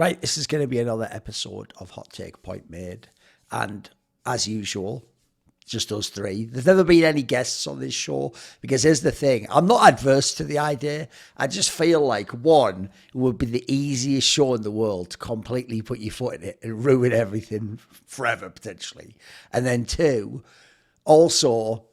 Right, this is going to be another episode of Hot Take Point Made. And as usual, just us three. There's never been any guests on this show because here's the thing. I'm not adverse to the idea. I just feel like, one, it would be the easiest show in the world to completely put your foot in it and ruin everything forever, potentially. And then two, also,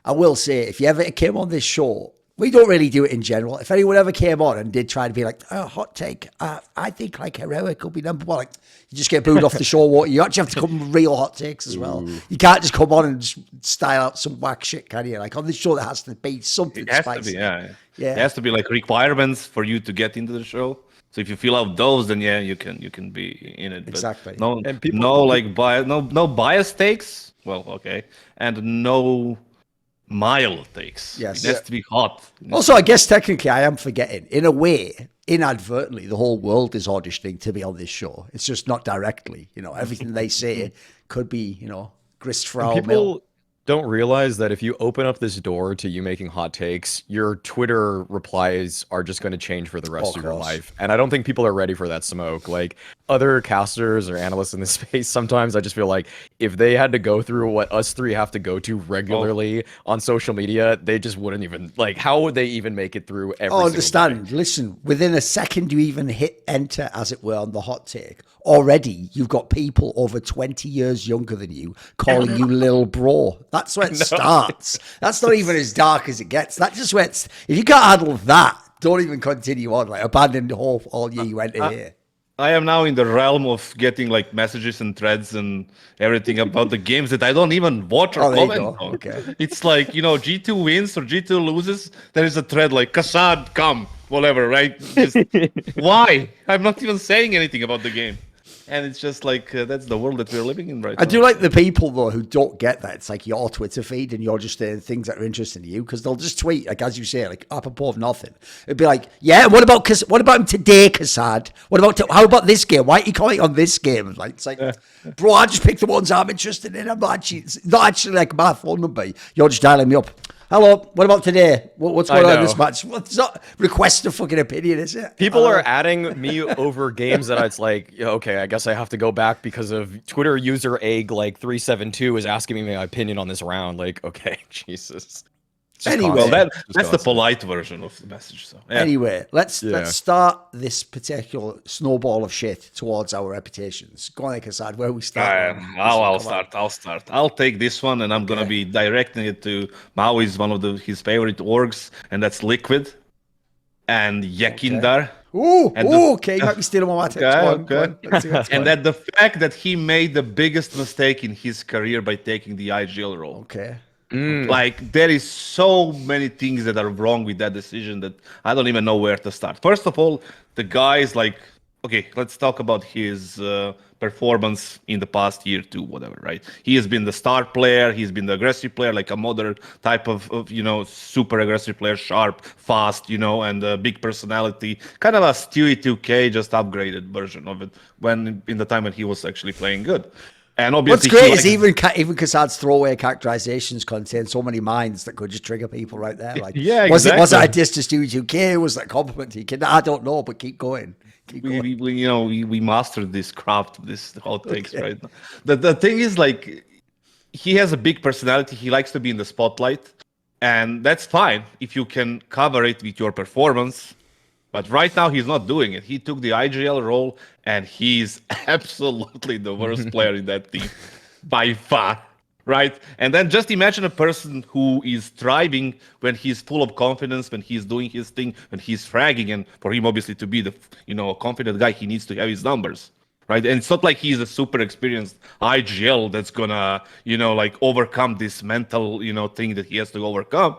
I will say, if you ever came on this show, we don't really do it in general. If anyone ever came on and did try to be like, oh, hot take, I think like Heroic will be number one, like, you just get booed off the show. What you actually have to come with real hot takes as well. You can't just come on and just style out some whack shit, can you? Like on this show, there has to be something it has spicy. To be, yeah. It has to be like requirements for you to get into the show. So if you fill out those, then yeah, you can be in it. But exactly. No, and people, no bias takes. Well, okay, and no mild takes. Yes. It has to be hot. Also, I guess technically I am forgetting. In a way, inadvertently, the whole world is auditioning to be on this show. It's just not directly. You know, everything they say could be, you know, grist for our mill. Don't realize that if you open up this door to you making hot takes, your Twitter replies are just going to change for the rest of your life. And I don't think people are ready for that smoke. Like other casters or analysts in this space, sometimes I just feel like if they had to go through what us three have to go to regularly on social media, they just wouldn't even, like, how would they even make it through every understand. Listen, within a second you even hit enter, as it were, on the hot take, already you've got people over 20 years younger than you calling you little bro. That's where it starts. That's not even as dark as it gets. That's just where it's, if you can't handle that, don't even continue on. Like, abandon hope all year you enter here. I am now in the realm of getting like messages and threads and everything about the games that I don't even watch or comment on. Okay. It's like, you know, G2 wins or G2 loses. There is a thread like kassad, come, whatever, right? Just, why? I'm not even saying anything about the game. And it's just like, that's the world that we're living in right now. I do like the people, though, who don't get that. It's like your Twitter feed and you're just saying things that are interesting to you because they'll just tweet, like, as you say, like, apropos of nothing. It'd be like, yeah, what about him today, Kassad? How about this game? Why are you calling on this game? Like, it's like, bro, I just picked the ones I'm interested in. It's not actually like my phone number. You're just dialing me up. Hello, what about today? What's going on in this match? Well, it's not request a fucking opinion, is it? People are adding me over games that it's like, okay, I guess I have to go back because of Twitter user egg like 372 is asking me my opinion on this round. Like, okay, Jesus. Anyway, well, that's the polite version of the message. So yeah. Anyway, let's start this particular snowball of shit towards our reputations. Go on, Kassad, where we start. I'll start. I'll take this one, and I'm gonna be directing it to Maui, one of his favorite orgs, and that's Liquid and YEKINDAR. Okay, you might be stealing my text. Okay. And that the fact that he made the biggest mistake in his career by taking the IGL role. Okay. Like, there is so many things that are wrong with that decision that I don't even know where to start. First of all, the guy is like, okay, let's talk about his performance in the past year too, whatever, right? He has been the star player, he's been the aggressive player, like a modern type of you know, super aggressive player, sharp, fast, you know, and a big personality, kind of a Stewie 2K, just upgraded version of it when in the time when he was actually playing good. And obviously, what's great is even Kassad's throwaway characterizations contain so many minds that could just trigger people right there. Like, yeah, was it a diss to Stewie 2K? Was that a compliment to YEKINDAR? I don't know, but keep going. We mastered this craft, this hot takes right now. The thing is, like, he has a big personality. He likes to be in the spotlight, and that's fine if you can cover it with your performance. But right now, he's not doing it. He took the IGL role, and he's absolutely the worst player in that team by far, right? And then just imagine a person who is thriving when he's full of confidence, when he's doing his thing, when he's fragging. And for him, obviously, to be the a confident guy, he needs to have his numbers, right? And it's not like he's a super experienced IGL that's gonna, like overcome this mental, thing that he has to overcome.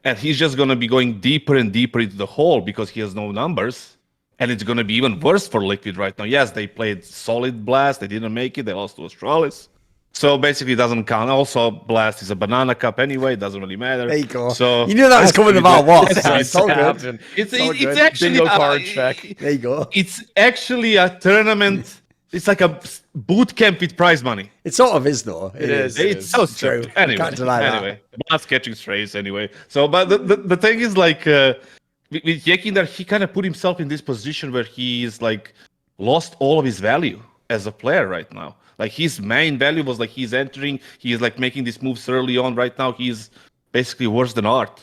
And he's just going to be going deeper and deeper into the hole because he has no numbers. And it's going to be even worse for Liquid right now. Yes, they played solid Blast. They didn't make it. They lost to Astralis. So basically, it doesn't count. Also, Blast is a banana cup anyway. It doesn't really matter. There you go. So you knew that was coming about what? It's all good. It's actually bingo card check. There you go. It's actually a tournament. It's like a boot camp with prize money. It sort of is, though. It's so true. Anyway, can't deny that. Blast catching strays anyway. So, but the thing is, like, with YEKINDAR, he kind of put himself in this position where he is like lost all of his value as a player right now. Like his main value was like he's entering, he's like making these moves early on. Right now, he's basically worse than art.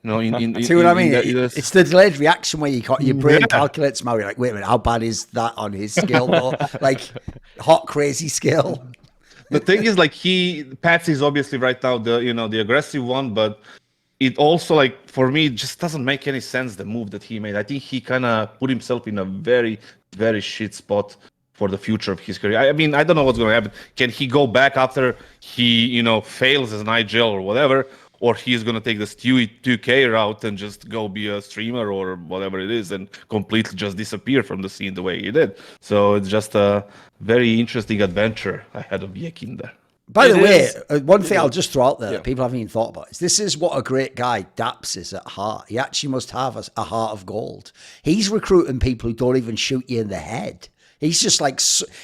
You know, see what I mean? It's the delayed reaction where your brain calculates, Maui, like, wait a minute, how bad is that on his skill though? Like hot, crazy skill. The thing is, like, Patsy is obviously right now the aggressive one, but it also, like, for me, it just doesn't make any sense, the move that he made. I think he kind of put himself in a very, very shit spot for the future of his career. I mean, I don't know what's going to happen. Can he go back after he, fails as an IGL or whatever? Or he's going to take the Stewie 2K route and just go be a streamer or whatever it is and completely just disappear from the scene the way he did. So it's just a very interesting adventure ahead of YEKINDAR. By the way, one thing I'll just throw out there that people haven't even thought about is this is what a great guy Daps is at heart. He actually must have a heart of gold. He's recruiting people who don't even shoot you in the head. He's just like,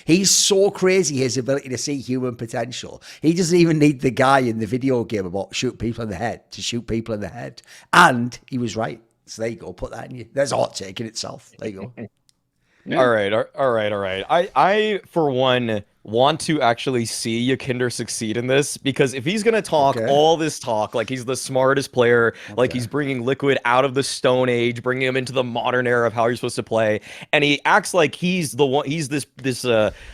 he's so crazy, his ability to see human potential. He doesn't even need the guy in the video game about shoot people in the head to shoot people in the head. And he was right. So there you go. Put that in you. There's a hot take in itself. There you go. Yeah. All right. I for one want to actually see YEKINDAR succeed in this, because if he's gonna talk all this talk like he's the smartest player, like he's bringing Liquid out of the Stone Age, bringing him into the modern era of how you're supposed to play, and he acts like he's the one, he's this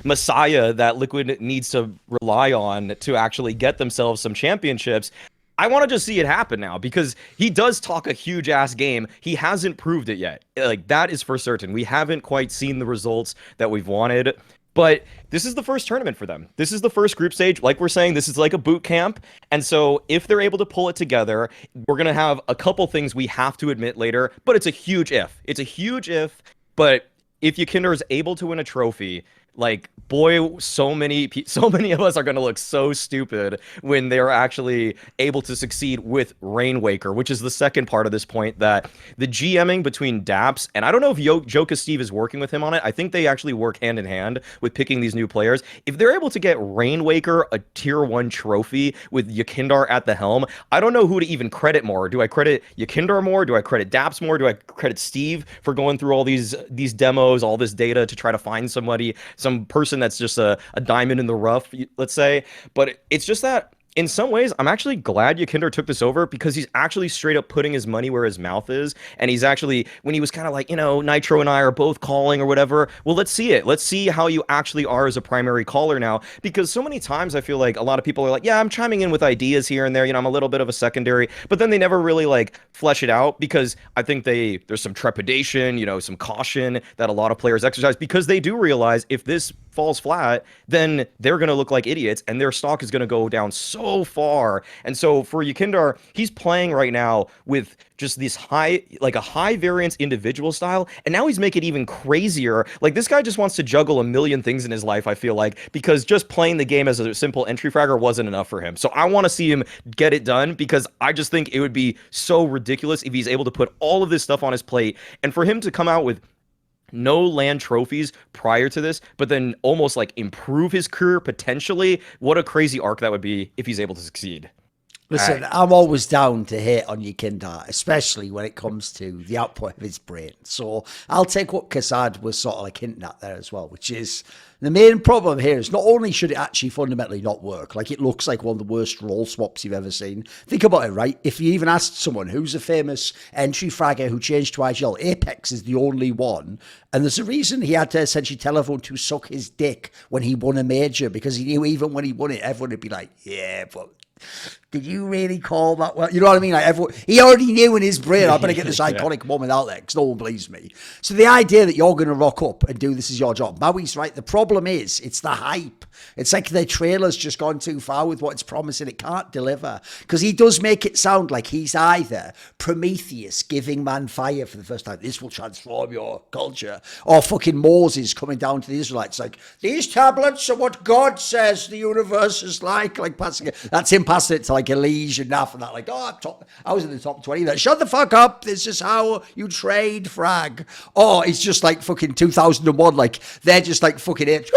messiah that Liquid needs to rely on to actually get themselves some championships. I want to just see it happen now, because he does talk a huge ass game. He hasn't proved it yet. Like, that is for certain. We haven't quite seen the results that we've wanted, but this is the first tournament for them. This is the first group stage. Like we're saying, this is like a boot camp. And so if they're able to pull it together, we're going to have a couple things we have to admit later, but it's a huge if. It's a huge if, but if YEKINDAR is able to win a trophy, like, boy, so many of us are going to look so stupid when they're actually able to succeed with Rainwaker, which is the second part of this point, that the GMing between Daps, and I don't know if Joka Steve is working with him on it. I think they actually work hand in hand with picking these new players. If they're able to get Rainwaker a tier 1 trophy with YEKINDAR at the helm, I don't know who to even credit more. Do I credit YEKINDAR more? Do I credit Daps more? Do I credit Steve for going through all these demos, all this data to try to find somebody, some person that's just a diamond in the rough, let's say? But it's just that in some ways, I'm actually glad YEKINDAR took this over, because he's actually straight up putting his money where his mouth is. And he's actually, when he was kind of like, Nitro and I are both calling or whatever, well, let's see it. Let's see how you actually are as a primary caller now. Because so many times I feel like a lot of people are like, yeah, I'm chiming in with ideas here and there. I'm a little bit of a secondary, but then they never really like flesh it out, because I think there's some trepidation, some caution that a lot of players exercise, because they do realize if this falls flat, then they're going to look like idiots and their stock is going to go down so far. And so for YEKINDAR, he's playing right now with just this high variance individual style, and now he's making it even crazier. Like, this guy just wants to juggle a million things in his life, I feel like, because just playing the game as a simple entry fragger wasn't enough for him. So I want to see him get it done, because I just think it would be so ridiculous if he's able to put all of this stuff on his plate, and for him to come out with no land trophies prior to this, but then almost like improve his career potentially. What a crazy arc that would be if he's able to succeed. Listen, I'm always down to hate on YEKINDAR, especially when it comes to the output of his brain. So I'll take what kassad was sort of like hinting at there as well, which is the main problem here is not only should it actually fundamentally not work, like it looks like one of the worst roll swaps you've ever seen. Think about it, right? If you even asked someone who's a famous entry fragger who changed to IGL, Apex is the only one. And there's a reason he had to essentially tell everyone to suck his dick when he won a major, because he knew even when he won it, everyone would be like, yeah, but did you really call that well? You know what I mean? Like, everyone, he already knew in his brain, I better get this iconic moment out there because no one believes me. So the idea that you're going to rock up and do this is your job, Maui's right. The problem is it's the hype. It's like their trailer's just gone too far with what it's promising. It can't deliver, because he does make it sound like he's either Prometheus giving man fire for the first time, this will transform your culture, or fucking Moses coming down to the Israelites like, these tablets are what God says the universe is like passing it. That's him passing it to like Elige and Naf and that, like, I was in the top 20. That, shut the fuck up, this is how you trade frag. Or it's just like fucking 2001, like they're just like fucking it.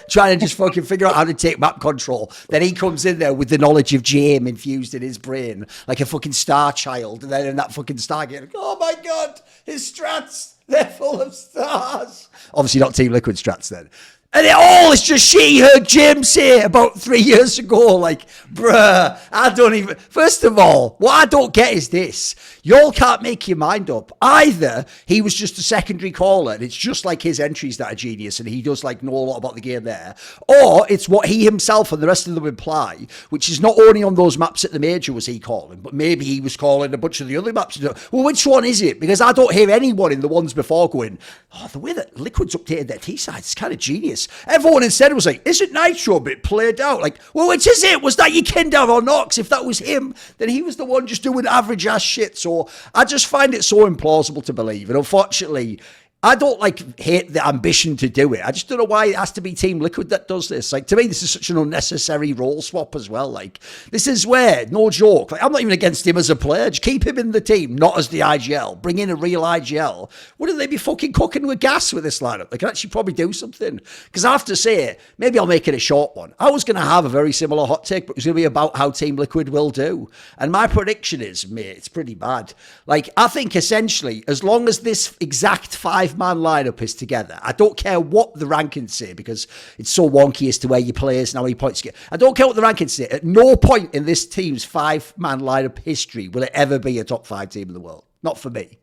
Trying to just fucking figure out how to take map control. Then he comes in there with the knowledge of JAME infused in his brain, like a fucking star child. And then in that fucking Stargate, like, oh my God, his strats, They're full of stars. Obviously not Team Liquid strats then. And it all is just she heard Jim say about 3 years ago. Like, bruh, I don't even... First of all, what I don't get is this. Y'all can't make your mind up. Either he was just a secondary caller and it's just like his entries that are genius and he does like know a lot about the game there. Or it's what he himself and the rest of them imply, which is not only on those maps at the major was he calling, but maybe he was calling a bunch of the other maps. Well, which one is it? Because I don't hear anyone in the ones before going, oh, the way that Liquid's updated their T-sides is kind of genius. Everyone instead was like, is it Nitro bit played out? Like, well, which is it? Was that YEKINDAR or Nox? If that was him, then he was the one just doing average ass shit. So I just find it so implausible to believe. And unfortunately, I don't like hate the ambition to do it. I just don't know why it has to be Team Liquid that does this. Like, to me, this is such an unnecessary role swap as well. Like, this is where, no joke, like, I'm not even against him as a player. Just keep him in the team, not as the IGL. Bring in a real IGL. Wouldn't they be fucking cooking with gas with this lineup? They can actually probably do something. Because I have to say, maybe I'll make it a short one. I was going to have a very similar hot take, but it was going to be about how Team Liquid will do. And my prediction is, mate, it's pretty bad. Like, I think essentially, as long as this exact 5-man lineup is together, I don't care what the rankings say because it's so wonky as to where your players and how many points you get. I don't care what the rankings say. At no point in this team's 5-man lineup history will it ever be a top 5 team in the world. Not for me.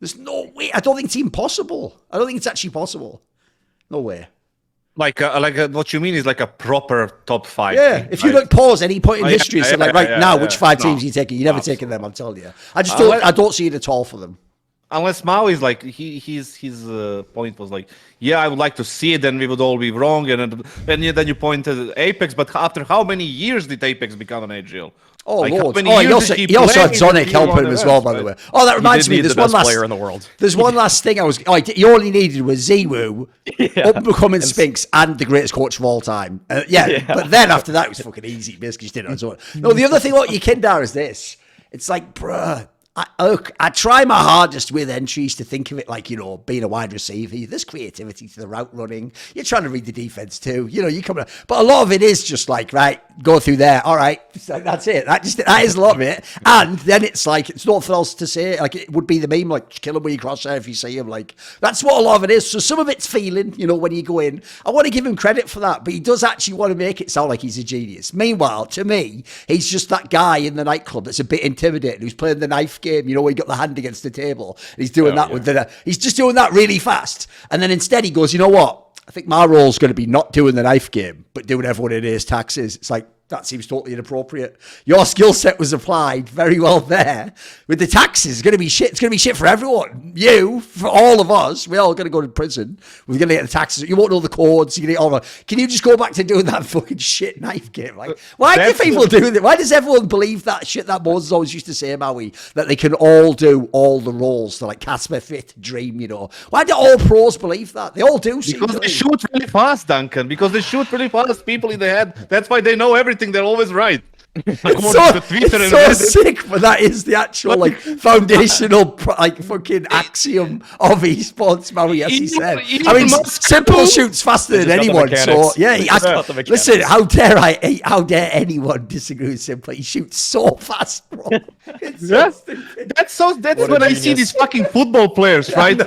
There's no way. I don't think it's even possible. I don't think it's actually possible. No way. Like what you mean is like a proper top 5. Yeah, team, if you right? don't pause any point in history and say, like, right now, which 5 teams are you taking? You're never Absolutely. taking them, I'm telling you. I just don't, I don't see it at all for them. Unless Mau is like his point was like, yeah, I would like to see it, then we would all be wrong, and then you pointed at Apex, but after how many years did Apex become an AGL? Oh, like, Lord. He also had Sonic helping him as well, by the way. Oh, that reminds me, there's one last player in the world. There's one last thing you only needed was Ziwu, up-and-coming Spinks, and the greatest coach of all time. But then after that, it was fucking easy. Basically, just did it on his own. No, the other thing about YEKINDAR is this. It's like, bruh, I try my hardest with entries to think of it like, you know, being a wide receiver. There's creativity to the route running. You're trying to read the defense too. You know, you come, but a lot of it is just like, right, go through there. All right, like, that's it. That is a lot of it. And then it's like, it's nothing else to say. Like, it would be the meme, like, kill him when you cross there if you see him. Like, that's what a lot of it is. So some of it's feeling, you know, when you go in. I want to give him credit for that, but he does actually want to make it sound like he's a genius. Meanwhile, to me, he's just that guy in the nightclub that's a bit intimidating, who's playing the knife game, you know, where he got the hand against the table. And he's doing with he's just doing that really fast. And then instead he goes, you know what? I think my role's going to be not doing the knife game, but doing everyone in his taxes. It's like, that seems totally inappropriate. Your skill set was applied very well there. With the taxes, it's going to be shit. It's going to be shit for everyone. You, for all of us, we're all going to go to prison. We're going to get the taxes. You won't know the codes. You're going to get can you just go back to doing that fucking shit knife game? Like, why do people do that? Why does everyone believe that shit that Moses always used to say, Maui, that they can all do all the roles? They're like Casper, Fit, Dream, you know. Why do all pros believe that? They all do. Because they shoot really fast, Duncan. Because they shoot really fast. People in the head. That's why they know everything. They're always right. It's so sick, but that is the actual like foundational like fucking axiom of esports, Maui, as he said. I mean, Simple shoots faster than anyone. So yeah, listen, how dare anyone disagree with Simple? He shoots so fast, bro. That's when I see these fucking football players, right?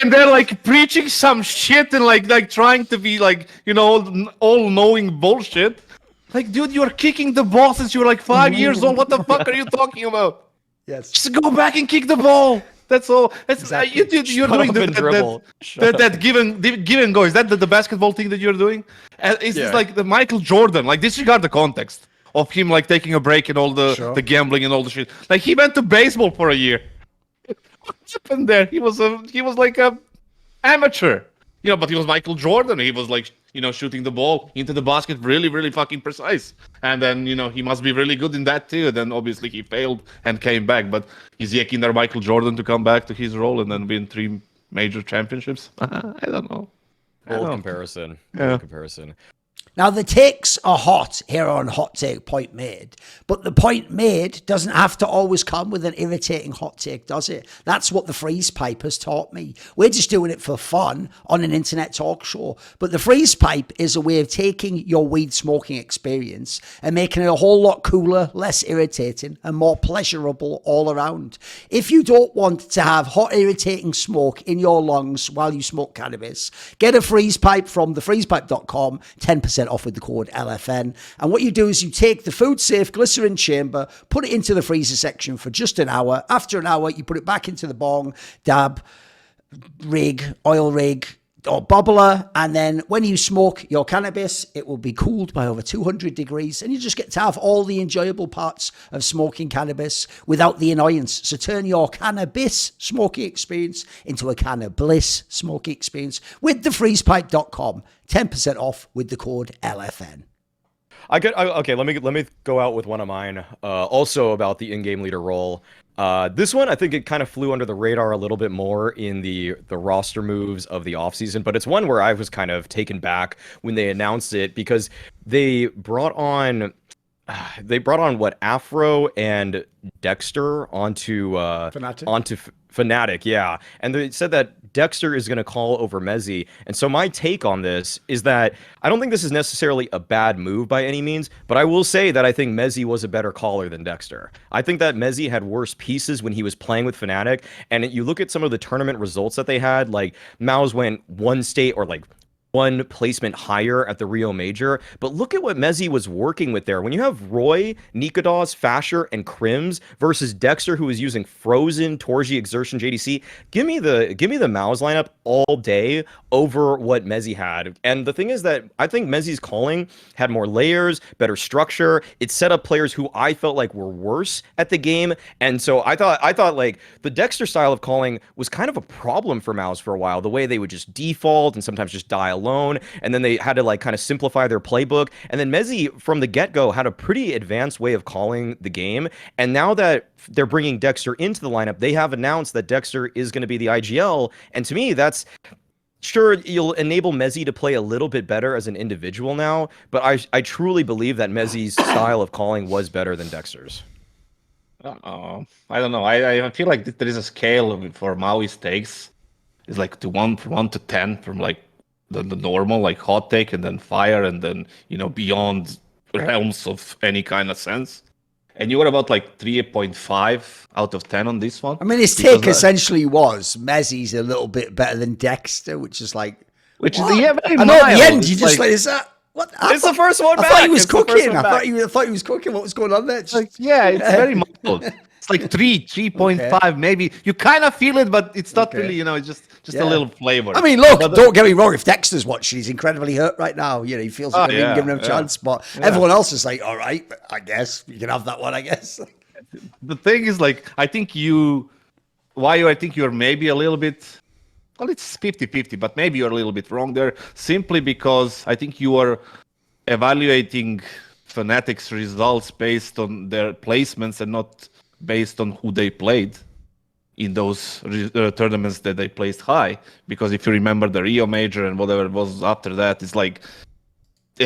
And they're like preaching some shit and like trying to be like, you know, all knowing bullshit. Like, dude, you're kicking the ball since you were like 5 years old. What the fuck are you talking about? Yes. Just go back and kick the ball. That's all. That's exactly. You're doing that give and go. Is that the basketball thing that you're doing? It's like the Michael Jordan. Like, disregard the context of him like taking a break and all the gambling and all the shit. Like, he went to baseball for a year. What happened there? He was like a amateur. You know, but he was Michael Jordan. He was like, you know, shooting the ball into the basket really, really fucking precise. And then, you know, he must be really good in that too. Then obviously he failed and came back. But is YEKINDAR Michael Jordan to come back to his role and then win 3 major championships? I don't know. Full comparison. Now, the takes are hot here on Hot Take Point Made, but the point made doesn't have to always come with an irritating hot take, does it? That's what the freeze pipe has taught me. We're just doing it for fun on an internet talk show, but the freeze pipe is a way of taking your weed smoking experience and making it a whole lot cooler, less irritating, and more pleasurable all around. If you don't want to have hot, irritating smoke in your lungs while you smoke cannabis, get a freeze pipe from thefreezepipe.com, 10% off with the code LFN. And what you do is you take the food safe glycerin chamber, put it into the freezer section for just an hour. After an hour, you put it back into the bong, dab, rig, oil rig, or bubbler, and then when you smoke your cannabis, it will be cooled by over 200 degrees, and you just get to have all the enjoyable parts of smoking cannabis without the annoyance. So turn your cannabis smoking experience into a cannabis smoking experience with thefreezepipe.com. 10% off with the code LFN. Okay, let me go out with one of mine. Also about the in-game leader role. This one, I think it kind of flew under the radar a little bit more in the roster moves of the offseason, but it's one where I was kind of taken back when they announced it, because they brought on what, Afro and Dexter onto Fnatic, yeah. And they said that Dexter is going to call over mezii. And so my take on this is that I don't think this is necessarily a bad move by any means, but I will say that I think mezii was a better caller than Dexter. I think that mezii had worse pieces when he was playing with Fnatic. And you look at some of the tournament results that they had, like Maus went one state or like one placement higher at the Rio Major, but look at what mezii was working with there. When you have Roy, Nikodas, Fasher, and Crims versus Dexter, who is using Frozen, Torji, Exertion, JDC, give me the Maus lineup all day over what mezii had. And the thing is that I think mezii's calling had more layers, better structure. It set up players who I felt like were worse at the game. And so I thought like the Dexter style of calling was kind of a problem for Maus for a while. The way they would just default and sometimes just die alone, and then they had to like kind of simplify their playbook. And then mezii from the get-go had a pretty advanced way of calling the game. And now that they're bringing Dexter into the lineup, they have announced that Dexter is going to be the IGL. And to me, that's sure, you'll enable mezii to play a little bit better as an individual now, but I truly believe that mezii's style of calling was better than Dexter's. I don't know. I feel like there is a scale for Mauisnake. It's like to 1 to 10 from like the normal, like hot take, and then fire, and then, you know, beyond realms of any kind of sense. And you were about like 3.5 out of 10 on this one. I mean, his take essentially was mezii's a little bit better than Dexter, which is like, which is, yeah, very I know at the end you just like, is that what? It's the first one back. I thought he was cooking. I thought he was cooking. What was going on there? It's like, yeah, it's very mild. It's like 3.5 okay. Maybe. You kind of feel it, but it's not really, you know, it's just a little flavor. I mean, look, don't get me wrong. If Dexter's watching, he's incredibly hurt right now. You know, he feels like being given him a chance, but everyone else is like, all right, I guess you can have that one, I guess. The thing is, like, I think you're maybe a little bit, well, it's 50-50, but maybe you're a little bit wrong there, simply because I think you are evaluating Fnatic's results based on their placements and not based on who they played in those tournaments that they placed high. Because if you remember the Rio Major and whatever was after that, it's like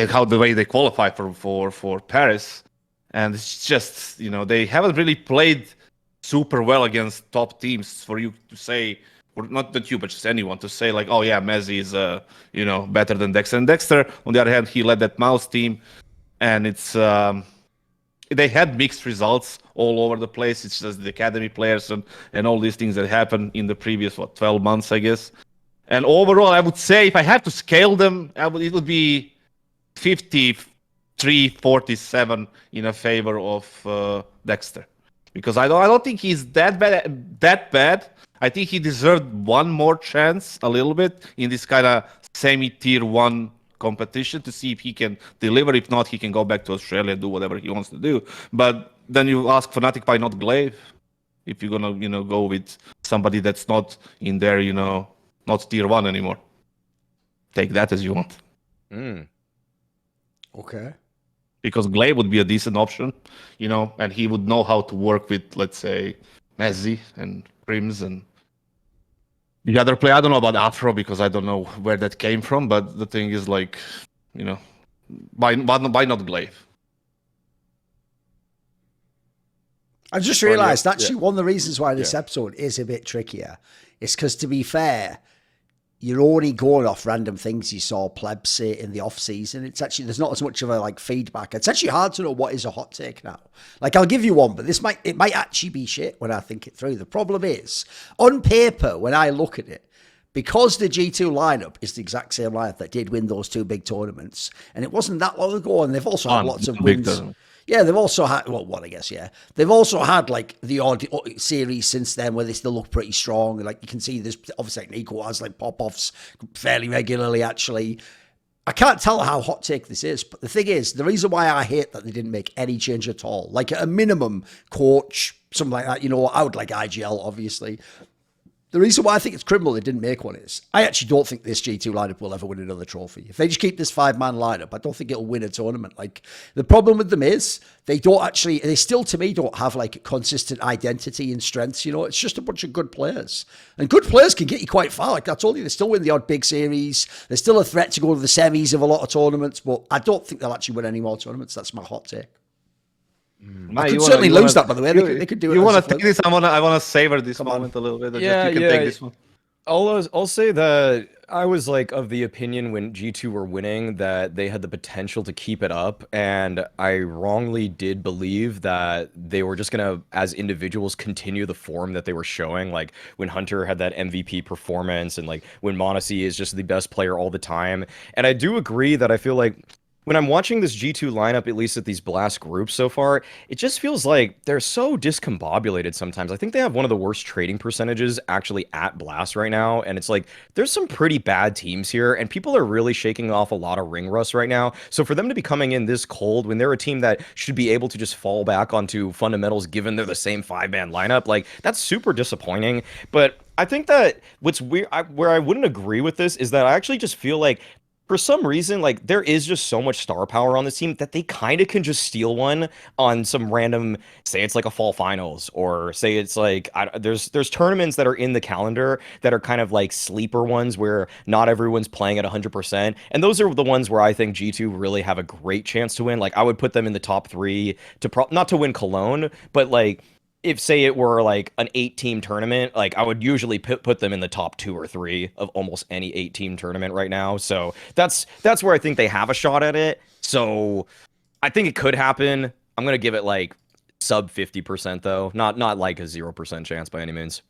how the way they qualify for Paris. And it's just, you know, they haven't really played super well against top teams for you to say, or not that you, but just anyone to say like, oh yeah, mezii is, you know, better than Dexter. And Dexter, on the other hand, he led that Maus team, and it's, they had mixed results all over the place. It's just the academy players and all these things that happened in the previous, 12 months, I guess. And overall, I would say if I had to scale them, it would be 53-47 in a favor of Dexter. Because I don't think he's that bad. I think he deserved one more chance a little bit in this kind of semi-tier 1 competition to see if he can deliver. If not, he can go back to Australia and do whatever he wants to do. But then you ask Fnatic, why not Glaive? If you're gonna, you know, go with somebody that's not in there, you know, not tier 1 anymore. Take that as you want. Okay. Because Glaive would be a decent option, you know, and he would know how to work with, let's say, mezii and Crims and the other player. I don't know about Afro because I don't know where that came from, but the thing is, like, you know, by not Glaive. I just realised actually one of the reasons why this episode is a bit trickier is because, to be fair, you're only going off random things you saw plebs say in the off season. It's actually, there's not as much of a like feedback. It's actually hard to know what is a hot take now. Like, I'll give you one, but it might actually be shit when I think it through. The problem is, on paper, when I look at it, because the G2 lineup is the exact same lineup that did win those 2 big tournaments, and it wasn't that long ago, and they've also had lots of wins. Yeah, they've also had, well, one, I guess, yeah. They've also had, like, the odd series since then where they still look pretty strong. Like, you can see this, obviously, like, NiKo has, like, pop-offs fairly regularly, actually. I can't tell how hot take this is, but the thing is, the reason why I hate that they didn't make any change at all, like, at a minimum, coach, something like that, you know, I would like IGL, obviously. The reason why I think it's criminal they didn't make one is I actually don't think this G2 lineup will ever win another trophy. If they just keep this 5-man lineup, I don't think it'll win a tournament. Like, the problem with them is they still, to me, don't have like consistent identity and strengths. You know, it's just a bunch of good players. And good players can get you quite far. Like I told you, they still win the odd big series. They're still a threat to go to the semis of a lot of tournaments, but I don't think they'll actually win any more tournaments. That's my hot take. I could certainly lose that, by the way. They could do it. You want to take this? I want to savor this moment a little bit. Yeah, you can take this one. I'll say that I was like of the opinion when G2 were winning that they had the potential to keep it up, and I wrongly did believe that they were just gonna, as individuals, continue the form that they were showing. Like when Hunter had that MVP performance, and like when mezii is just the best player all the time. And I do agree that I feel like when I'm watching this G2 lineup, at least at these Blast groups so far, it just feels like they're so discombobulated sometimes. I think they have one of the worst trading percentages actually at Blast right now, and it's like, there's some pretty bad teams here, and people are really shaking off a lot of ring rust right now. So for them to be coming in this cold, when they're a team that should be able to just fall back onto fundamentals given they're the same 5-man lineup, like, that's super disappointing. But I think that what's weird, where I wouldn't agree with this, is that I actually just feel like for some reason, like, there is just so much star power on this team that they kind of can just steal one on some random, say it's like a fall finals, or say it's like, there's tournaments that are in the calendar that are kind of like sleeper ones where not everyone's playing at 100%. And those are the ones where I think G2 really have a great chance to win. Like, I would put them in the top 3 to not to win Cologne, but like, if say it were like an 8-team tournament, like I would usually put them in the top 2 or 3 of almost any 8-team tournament right now. So that's where I think they have a shot at it. So I think it could happen. I'm gonna give it like sub 50% though, not like a 0% chance by any means.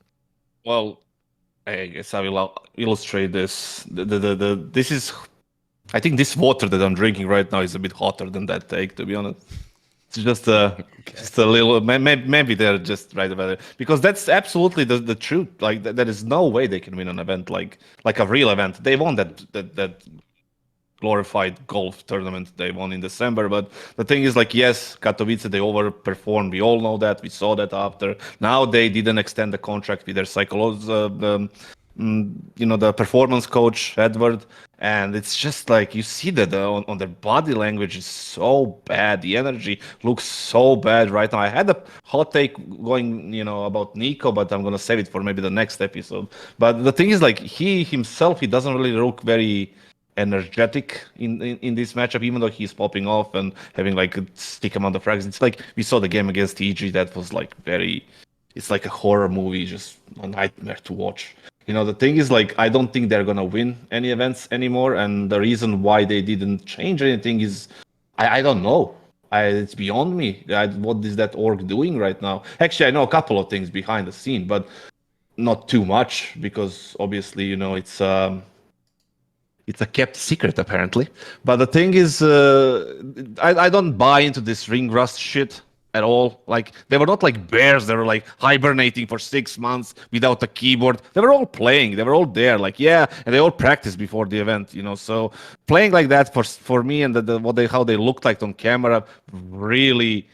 Well, I guess I will illustrate this. This is, I think this water that I'm drinking right now is a bit hotter than that take, to be honest. It's just a little, maybe they're just right about it, because that's absolutely the truth. Like there is no way they can win an event like a real event. They won that glorified golf tournament they won in December, but the thing is, like, yes, Katowice, they overperformed. We all know that. We saw that after. Now they didn't extend the contract with their the performance coach Edward, and it's just like you see that on their body language is so bad. The energy looks so bad right now. I had a hot take going, about NiKo, but I'm gonna save it for maybe the next episode. But the thing is, like, he himself, he doesn't really look very energetic in this matchup, even though he's popping off and having like a stick amount of frags. It's like we saw the game against EG, that was like it's like a horror movie, just a nightmare to watch. The thing is, like, I don't think they're gonna win any events anymore, and the reason why they didn't change anything is, I don't know. It's beyond me. What is that org doing right now? Actually, I know a couple of things behind the scene, but not too much, because obviously, it's a kept secret apparently. But the thing is, I don't buy into this ring rust shit at all. Like, they were not like bears. They were like hibernating for 6 months without a keyboard. They were all playing. They were all there. Like, yeah, and they all practiced before the event. So playing like that for me, and how they looked like on camera really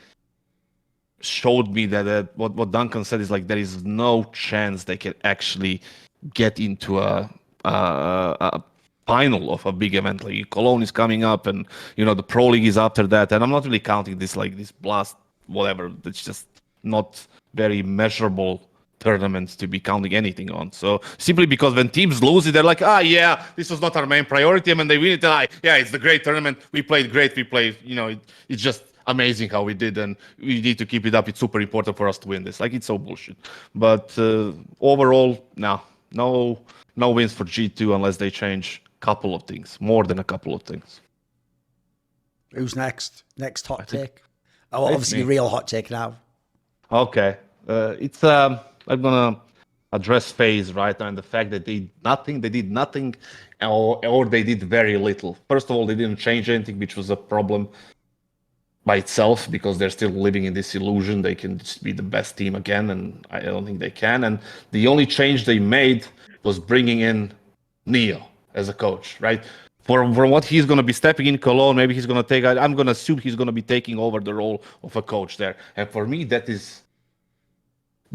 showed me that what Duncan said is, like, there is no chance they can actually get into a final of a big event. Like, Cologne is coming up, and the Pro League is after that, and I'm not really counting this Blast whatever. It's just not very measurable tournaments to be counting anything on. So simply because when teams lose it, they're like, yeah, this was not our main priority. And when they win it, yeah, it's the great tournament. We played great. We played, it's just amazing how we did, and we need to keep it up. It's super important for us to win this. Like, it's so bullshit. But overall, no wins for G2 unless they change a couple of things, more than a couple of things. Who's next? Next hot take? Oh, obviously, real hot take now. Okay. I'm gonna address FaZe right now, and the fact that they did nothing, or they did very little. First of all, they didn't change anything, which was a problem by itself, because they're still living in this illusion they can just be the best team again, and I don't think they can. And the only change they made was bringing in NiKo as a coach, right? For what he's going to be stepping in Cologne, maybe he's going to take, I'm going to assume he's going to be taking over the role of a coach there. And for me, that is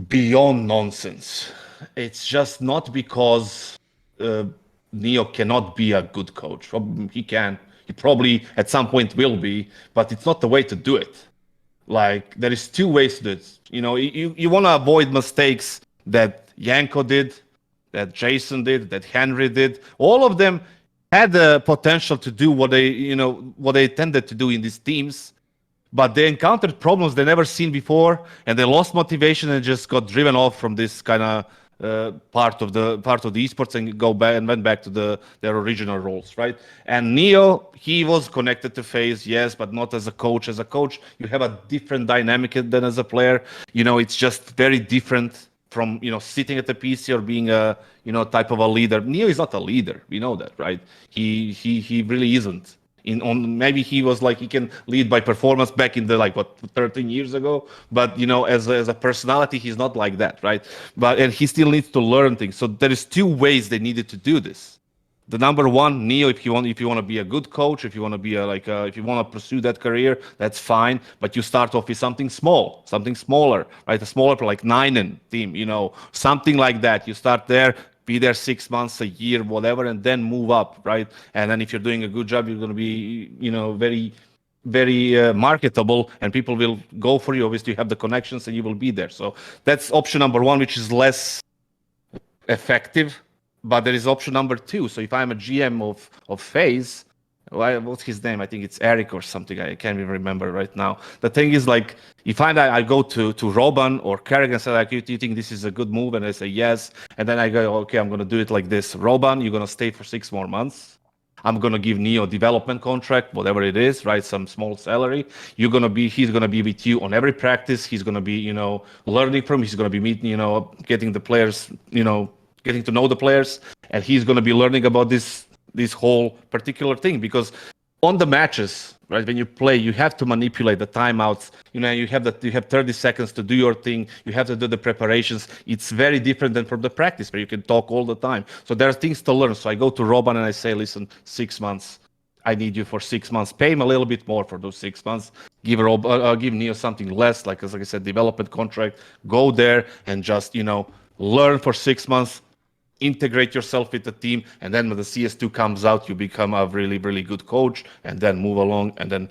beyond nonsense. It's just not because NiKo cannot be a good coach. He can. He probably at some point will be, but it's not the way to do it. Like, there is two ways to do it. You want to avoid mistakes that Janko did, that Jason did, that Henry did. All of them had the potential to do what they intended to do in these teams, but they encountered problems they never seen before, and they lost motivation and just got driven off from this kind of part of the esports and went back to their original roles, right? And NiKo, he was connected to FaZe, yes, but not as a coach. As a coach, you have a different dynamic than as a player. It's just very different from sitting at the PC or being a type of a leader. NiKo is not a leader. We know that, right? He really isn't. Maybe he was like, he can lead by performance back in the 13 years ago, but as a personality, he's not like that, right? And he still needs to learn things. So there is two ways they needed to do this. The number one, NiKo, if you want to be a good coach, if you want to be if you want to pursue that career, that's fine. But you start off with something small, something smaller, right? A smaller, like Ninen team, something like that. You start there, be there 6 months, a year, whatever, and then move up, right? And then if you're doing a good job, you're going to be, very, very marketable, and people will go for you. Obviously, you have the connections, and you will be there. So that's option number one, which is less effective. But there is option number two. So if I'm a GM of FaZe, what's his name? I think it's Eric or something. I can't even remember right now. The thing is, like, if I go to Robban or Carrick and say, like, you think this is a good move? And I say yes. And then I go, okay, I'm going to do it like this. Robban, you're going to stay for 6 more months. I'm going to give NiKo a development contract, whatever it is, right? Some small salary. He's going to be with you on every practice. He's going to be, learning from, he's going to be meeting, getting the players, getting to know the players, and he's going to be learning about this whole particular thing. Because on the matches, right, when you play, you have to manipulate the timeouts. You have 30 seconds to do your thing. You have to do the preparations. It's very different than from the practice where you can talk all the time. So there are things to learn. So I go to Robban and I say, listen, 6 months. I need you for 6 months. Pay him a little bit more for those 6 months. Give NiKo something less, like I said, development contract. Go there and just learn for 6 months. Integrate yourself with the team, and then when the CS2 comes out, you become a really, really good coach, and then move along, and then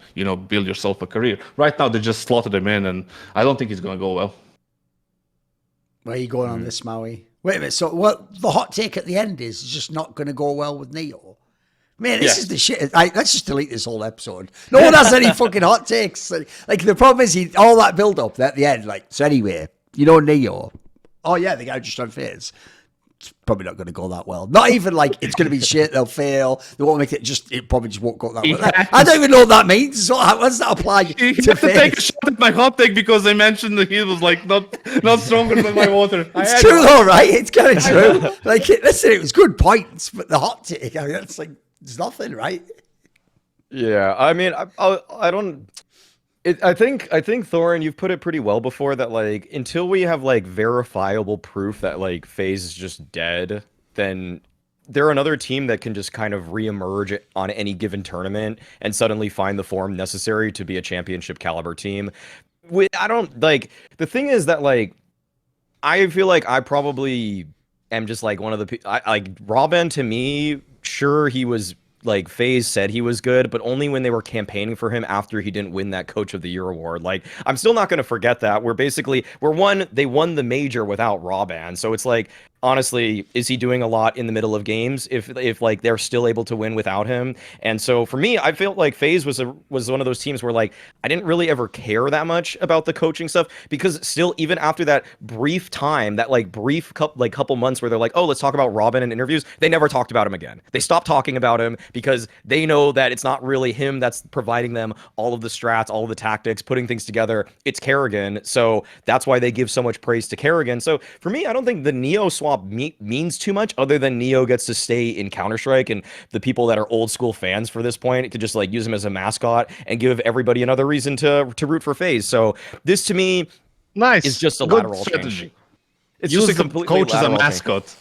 build yourself a career. Right now, they just slotted him in, and I don't think it's going to go well. Where are you going on this, Maui? Wait a minute. So what the hot take at the end is just not going to go well with NiKo? Man, this is the shit. Let's just delete this whole episode. No one has any fucking hot takes. Like, the problem is all that build up at the end. Like, so anyway, NiKo. Oh yeah, the guy just on FaZe. It's probably not going to go that well. Not even like it's going to be shit. They'll fail. They won't make it. It probably just won't go that well. I don't even know what that means. So how does that apply to FaZe? You have to take a shot at my hot take because I mentioned that he was like not stronger than my water. It's true though, right? It's kind of true. Like, listen, it was good points, but the hot take, I mean, that's like it's nothing, right? Yeah, I mean, I don't. I think Thorin, you've put it pretty well before that, like, until we have like verifiable proof that like FaZe is just dead, then they're another team that can just kind of reemerge on any given tournament and suddenly find the form necessary to be a championship caliber team. I don't like, the thing is that like I feel like I probably am just like one of the like Robban, to me, sure, he was like FaZe said he was good, but only when they were campaigning for him after he didn't win that Coach of the Year award. Like, I'm still not going to forget that. They won the major without Rawban. So it's like, honestly, is he doing a lot in the middle of games if like they're still able to win without him? And so for me, I felt like FaZe was one of those teams where like I didn't really ever care that much about the coaching stuff, because still, even after that brief time, that like brief couple months where they're like, oh, let's talk about Robin in interviews, they never talked about him again. They stopped talking about him because they know that it's not really him that's providing them all of the strats, all of the tactics, putting things together. It's Karrigan. So that's why they give so much praise to Karrigan. So for me, I don't think the Neo swap means too much, other than Neo gets to stay in Counter-Strike, and the people that are old school fans for this point could just like use him as a mascot and give everybody another reason to root for FaZe. So this to me is just a lateral change. It's Use just a the completely coach as a lateral mascot. change.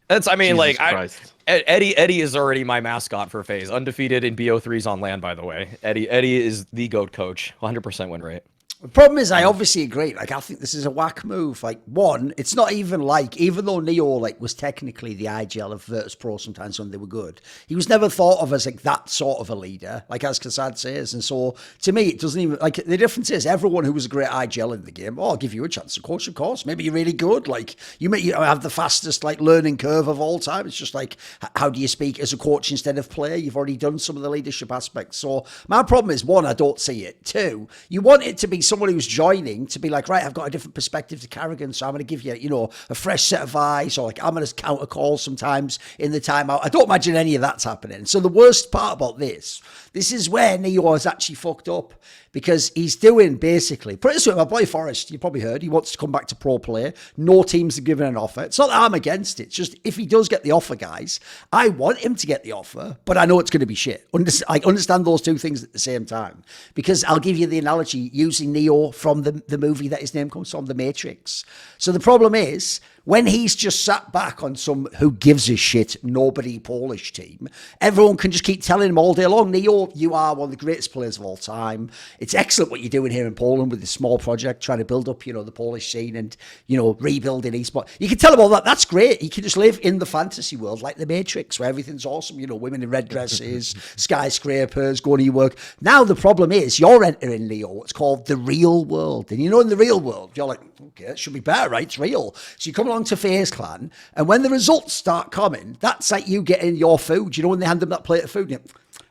That's, I mean, Jesus like, Christ. Eddie is already my mascot for FaZe. Undefeated in BO3s on LAN, by the way. Eddie is the GOAT coach. 100% win rate. The problem is, I obviously agree. Like, I think this is a whack move. Like, one, it's not even like, even though Neo like was technically the IGL of Virtus Pro sometimes when they were good, he was never thought of as like that sort of a leader, like as kassad says. And so, to me, it doesn't even like the difference is everyone who was a great IGL in the game. Oh, I'll give you a chance to coach, of course. Maybe you're really good. Like, you have the fastest like learning curve of all time. It's just like, how do you speak as a coach instead of player? You've already done some of the leadership aspects. So my problem is, one, I don't see it. Two, you want it to be someone who's joining to be like, right, I've got a different perspective to Karrigan, so I'm going to give you, a fresh set of eyes, or like I'm going to counter call sometimes in the timeout. I don't imagine any of that's happening. So the worst part about this is where Neo has actually fucked up, because he's doing basically, put it this way, my boy Forrest, you probably heard, he wants to come back to pro play. No teams are giving an offer. It's not that I'm against it. It's just, if he does get the offer, guys, I want him to get the offer, but I know it's going to be shit. I understand those two things at the same time, because I'll give you the analogy using Neo from the movie that his name comes from, The Matrix. So the problem is, when he's just sat back on some who gives a shit, nobody Polish team, everyone can just keep telling him all day long, Neo, you are one of the greatest players of all time. It's excellent what you're doing here in Poland with this small project, trying to build up, the Polish scene and, rebuilding esports. You can tell him all that. That's great. You can just live in the fantasy world like The Matrix, where everything's awesome. Women in red dresses, skyscrapers, going to your work. Now the problem is, you're entering, Neo, what's called the real world. And in the real world, you're like, okay, it should be better, right? It's real. So you come along to FaZe Clan, and when the results start coming, that's like you getting your food. When they hand them that plate of food,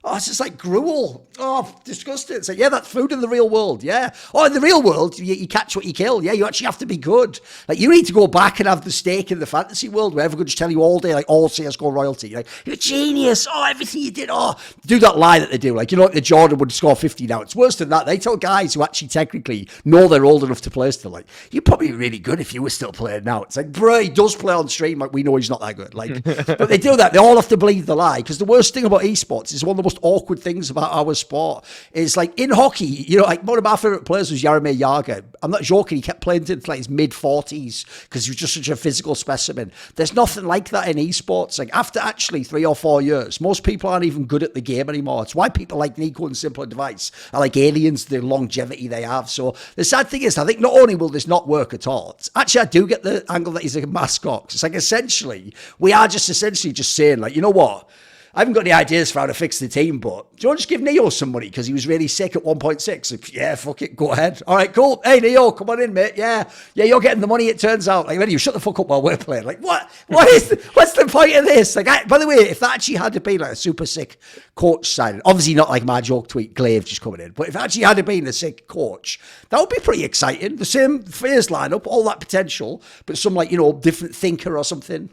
it's just like gruel. Oh, disgusting. It's like, yeah, that's food in the real world. Yeah. Oh, in the real world, you catch what you kill. Yeah, you actually have to be good. Like, you need to go back and have the stake in the fantasy world where everyone just tell you all day, like, all CSGO royalty. Like, you're a genius. Oh, everything you did. Oh, do that lie that they do. Like, like the Jordan would score 50 now. It's worse than that. They tell guys who actually technically know they're old enough to play still, like, you're probably really good if you were still playing now. It's like, bro, he does play on stream. Like, we know he's not that good. Like, but they do that. They all have to believe the lie, because the worst thing about esports is one of the most awkward things about our sport is, like, in hockey, like, one of my favorite players was Jaromir Jagr. I'm not joking. He kept playing into like his mid-40s because he was just such a physical specimen. There's nothing like that in esports. Like, after actually 3 or 4 years, most people aren't even good at the game anymore. It's why people like NiKo and Simpler Device are like aliens, the longevity they have. So the sad thing is, I think not only will this not work at all, actually, I do get the angle that he's a mascot. It's like, essentially, we are just saying, like, you know what? I haven't got any ideas for how to fix the team, but do you want to just give Neo some money because he was really sick at 1.6? Yeah, fuck it, go ahead. All right, cool. Hey, Neo, come on in, mate. Yeah, you're getting the money, it turns out. Like, you shut the fuck up while we're playing. Like, what's the point of this? Like, by the way, if that actually had to be like a super sick coach signing, obviously not like my joke tweet, Glaive just coming in, but if it actually had to been a sick coach, that would be pretty exciting. The same FaZe lineup, all that potential, but some, like, different thinker or something.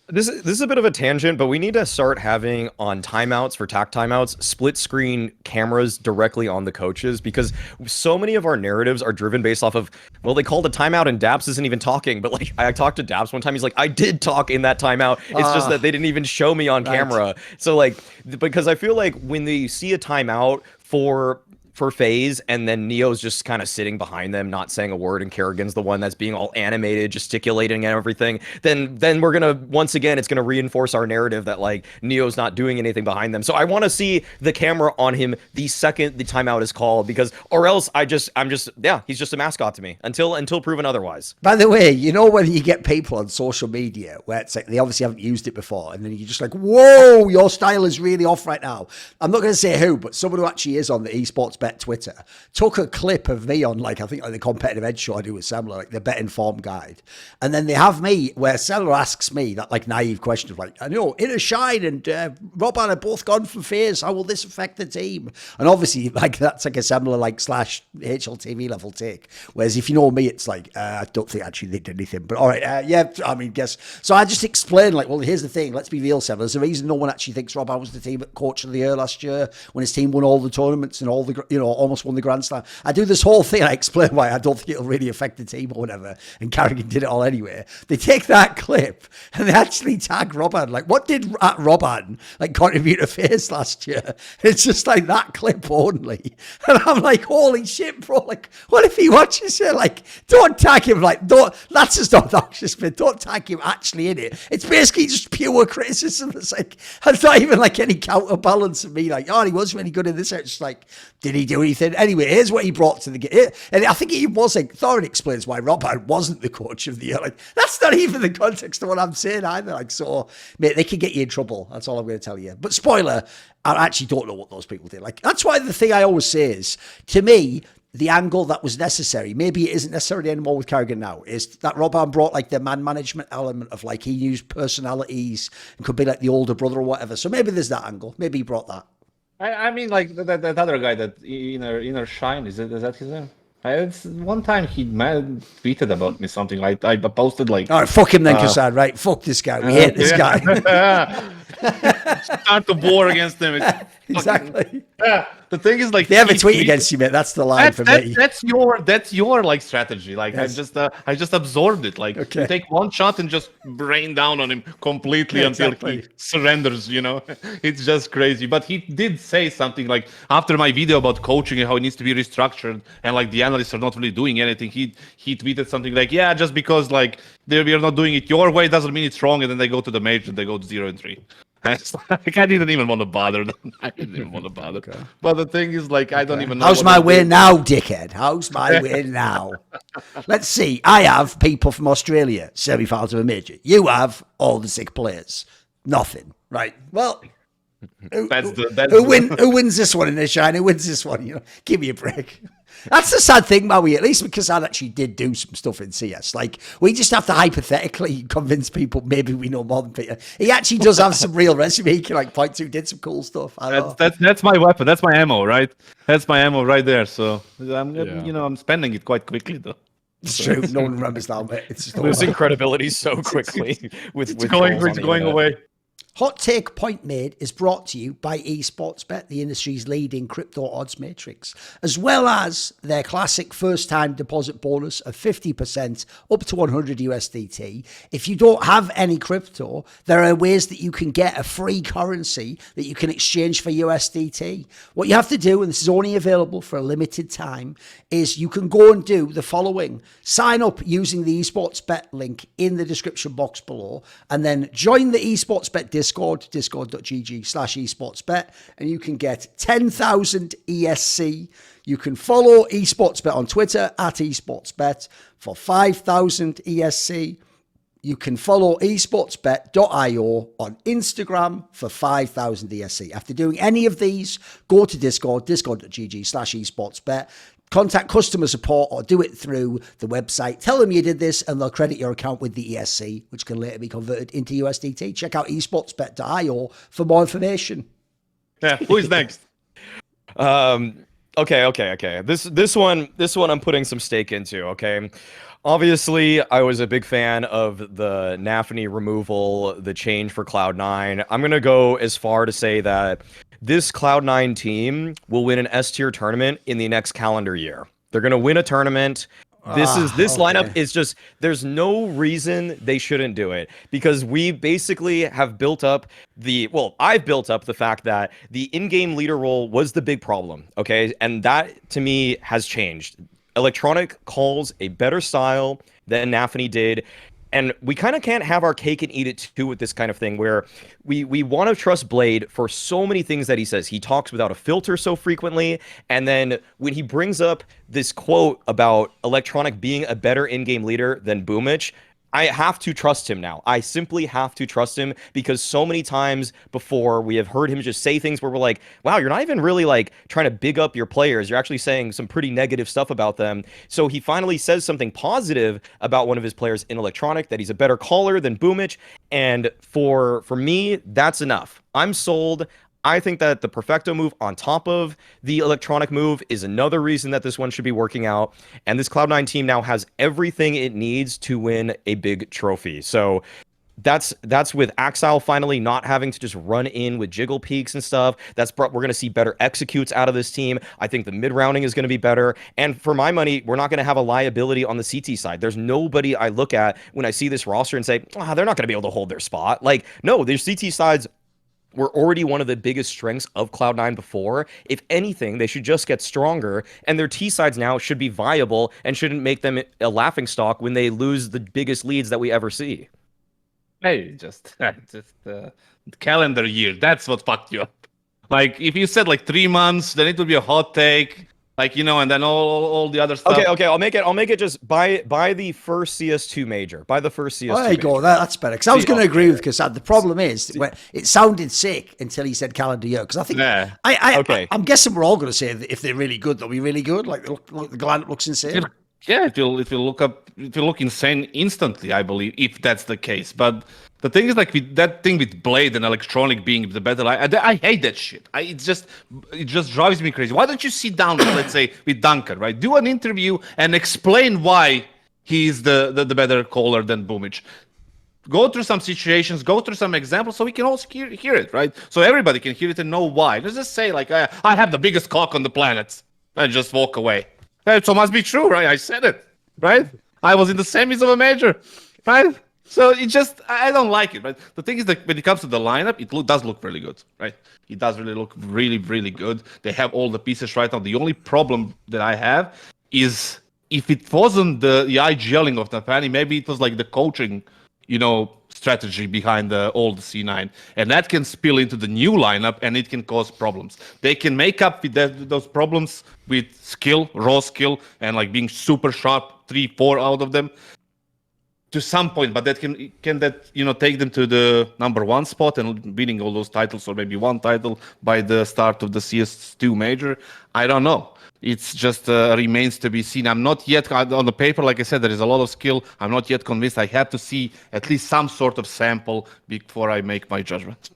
This is a bit of a tangent, but we need to start having on timeouts for tac timeouts, split screen cameras directly on the coaches, because so many of our narratives are driven based off of, well, they called a timeout and Daps isn't even talking. But like, I talked to Daps one time, he's like, I did talk in that timeout. It's just that they didn't even show me on camera. So like, because I feel like when they see a timeout for for FaZe, and then Neo's just kind of sitting behind them, not saying a word, and Kerrigan's the one that's being all animated, gesticulating and everything, then we're gonna, once again, it's gonna reinforce our narrative that like Neo's not doing anything behind them. So I want to see the camera on him the second the timeout is called, because or else I'm just yeah, he's just a mascot to me until proven otherwise. By the way, you know when you get people on social media where it's like they obviously haven't used it before, and then you're just like, whoa, your style is really off right now. I'm not going to say who, but someone who actually is on the Esports Bet Twitter took a clip of me on like, I think like the competitive edge show I do with Semler, like the betting form guide. And then they have me where Semler asks me that like naive question of like, I know Inner Shine and Robin are both gone for FaZe. How will this affect the team? And obviously like that's like a Semler like slash HLTV level take. Whereas if you know me, it's like, I don't think actually they did anything, but all right. Yeah, I mean, guess. So I just explained like, well, here's the thing. Let's be real, Semler. There's a reason no one actually thinks Robin was the team coach of the year last year when his team won all the tournaments and all the, you know, almost won the Grand Slam. I do this whole thing. I explain why I don't think it'll really affect the team or whatever. And Carrigan did it all anyway. They take that clip and they actually tag Robin. Like, what did Robin like contribute to FaZe last year? It's just like that clip only. And I'm like, holy shit, bro. Like, what if he watches it? Like, don't tag him. Like, don't. That's just not obnoxious, but don't tag him actually in it. It's basically just pure criticism. It's like, it's not even like any counterbalance of me. Like, oh, he was really good in this. It's just like, did he do anything? Anyway, here's what he brought to the game. And I think he was like, Thorin explains why Robin wasn't the coach of the year. Like, that's not even the context of what I'm saying either. Like, so, mate, they can get you in trouble. That's all I'm going to tell you. But spoiler, I actually don't know what those people did. Like, that's why the thing I always say is, to me, the angle that was necessary, maybe it isn't necessarily anymore with Carrigan now, is that Robin brought like the man management element of like he used personalities and could be like the older brother or whatever. So maybe there's that angle. Maybe he brought that. I mean, like that other guy, that Inner Shine, is that his name? It's one time he tweeted about me something. Like I posted like, all right, fuck him then, kassad. Right, fuck this guy. We hate this guy. Start the war against him. Exactly. Yeah. The thing is, like, they have a tweet against you, mate. That's the line for me. That's your like strategy. Like, yes. I just absorbed it. Like, you take one shot and just rain down on him completely until he surrenders. You know, it's just crazy. But he did say something like after my video about coaching and how it needs to be restructured and like the analysts are not really doing anything. He tweeted something like, yeah, just because like we are not doing it your way doesn't mean it's wrong. And then they go to the major and they go to 0-3. Like, I didn't even want to bother them. I didn't even want to bother. Okay. But the thing is, like, I don't even know. How's my win now, dickhead? How's my win now? Let's see. I have people from Australia, semi-finals of a major. You have all the sick players. Nothing. Right. Well, who wins this one in the shine? Who wins this one? You know, give me a break. That's the sad thing, Maui, at least because I actually did do some stuff in CS. Like, we just have to hypothetically convince people maybe we know more than Peter. He actually does have some real resume. He can, like, point to, did some cool stuff. That's my weapon. That's my ammo, right? That's my ammo right there. So, I'm spending it quite quickly, though. It's true. No one remembers that, but it's just losing credibility so quickly. It's going away. Hot Take Point Made is brought to you by eSportsBet, the industry's leading crypto odds matrix, as well as their classic first-time deposit bonus of 50% up to 100 USDT. If you don't have any crypto, there are ways that you can get a free currency that you can exchange for USDT. What you have to do, and this is only available for a limited time, is you can go and do the following. Sign up using the eSportsBet link in the description box below, and then join the eSportsBet Discord, discord.gg/esportsbet, and you can get 10,000 ESC. You can follow eSportsBet on Twitter at eSportsBet for 5,000 ESC. You can follow esportsbet.io on Instagram for 5,000 ESC. After doing any of these, go to Discord, discord.gg/esportsbet. Contact customer support or do it through the website. Tell them you did this and they'll credit your account with the ESC, which can later be converted into USDT. Check out esportsbet.io for more information. Yeah, who is next? Okay. This one I'm putting some stake into, okay? Obviously, I was a big fan of the Nafany removal, the change for Cloud9. I'm going to go as far to say that this Cloud9 team will win an S-tier tournament in the next calendar year. They're going to win a tournament This lineup okay. is just, there's no reason they shouldn't do it, because we basically have built up I've built up the fact that the in-game leader role was the big problem, okay? And that to me has changed. Electronic calls a better style than Nafany did. And we kind of can't have our cake and eat it too with this kind of thing, where we want to trust Blade for so many things that he says. He talks without a filter so frequently. And then when he brings up this quote about Electronic being a better in-game leader than Boomich, I have to trust him now. I simply have to trust him, because so many times before we have heard him just say things where we're like, wow, you're not even really like trying to big up your players. You're actually saying some pretty negative stuff about them. So he finally says something positive about one of his players in Electronic, that he's a better caller than Boomich. And for me, that's enough. I'm sold. I think that the Perfecto move on top of the Electronic move is another reason that this one should be working out. And this Cloud9 team now has everything it needs to win a big trophy. So that's with Axile finally not having to just run in with jiggle peaks and stuff. We're going to see better executes out of this team. I think the mid-rounding is going to be better. And for my money, we're not going to have a liability on the CT side. There's nobody I look at when I see this roster and say, they're not going to be able to hold their spot. Like, no, their CT sides were already one of the biggest strengths of Cloud9 before. If anything, they should just get stronger, and their T sides now should be viable and shouldn't make them a laughingstock when they lose the biggest leads that we ever see. Hey, just calendar year. That's what fucked you up. Like, if you said like 3 months, then it would be a hot take. Like, and then all the other stuff. Okay, I'll make it just by the first CS2 major. By the first CS2 there you go. That's better. Because I was going to agree with Kassad. The problem is, it sounded sick until he said calendar year. Because I think, I'm guessing we're all going to say that if they're really good, they'll be really good. Like, the lineup looks insane. Yeah, it will look insane instantly, I believe, if that's the case. But the thing is, like, with that thing with Blade and Electronic being the better, I hate that shit. It just drives me crazy. Why don't you sit down, let's say, with Duncan, right? Do an interview and explain why he's the better caller than Boomich. Go through some situations, go through some examples, so we can also hear it, right? So everybody can hear it and know why. Let's just say, like, I have the biggest cock on the planet, and just walk away. So it must be true, right? I said it, right? I was in the semis of a major, right? So I don't like it, right? The thing is that when it comes to the lineup, it does look really good, right? It does really look really, really good. They have all the pieces right now. The only problem that I have is if it wasn't the IGLing of Nafany, maybe it was like the coaching, strategy behind all the C9, and that can spill into the new lineup, and it can cause problems. They can make up with those problems with skill, raw skill, and like being super sharp, 3-4 out of them to some point, but that can take them to the #1 spot and winning all those titles, or maybe one title by the start of the CS2 major. I don't know. It's just remains to be seen. I'm not yet on the paper. Like I said, there is a lot of skill. I'm not yet convinced. I have to see at least some sort of sample before I make my judgment.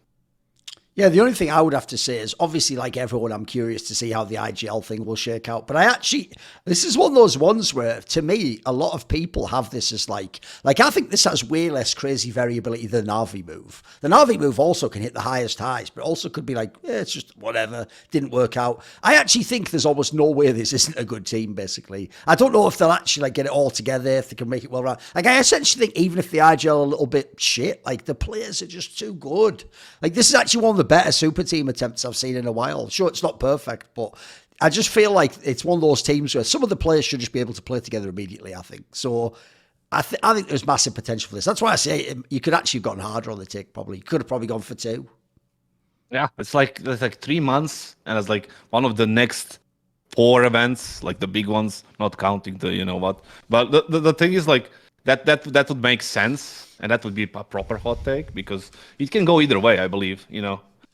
Yeah, the only thing I would have to say is, obviously, like everyone, I'm curious to see how the IGL thing will shake out. But this is one of those ones where, to me, a lot of people have this as like I think this has way less crazy variability than the Na'Vi move. The Na'Vi move also can hit the highest highs, but also could be like, it's just whatever, didn't work out. I actually think there's almost no way this isn't a good team, basically. I don't know if they'll actually like get it all together, if they can make it well round. Like, I essentially think even if the IGL are a little bit shit, like, the players are just too good. Like, this is actually one of the better super team attempts I've seen in a while. Sure, it's not perfect, but I just feel like it's one of those teams where some of the players should just be able to play together immediately, I think. So I think there's massive potential for this. That's why I say you could actually have gone harder on the tick, probably. You could have probably gone for 2. Yeah, it's like 3 months, and it's like one of the next 4 events, like the big ones, not counting the what. But the thing is, like, that would make sense, and that would be a proper hot take, because it can go either way, I believe,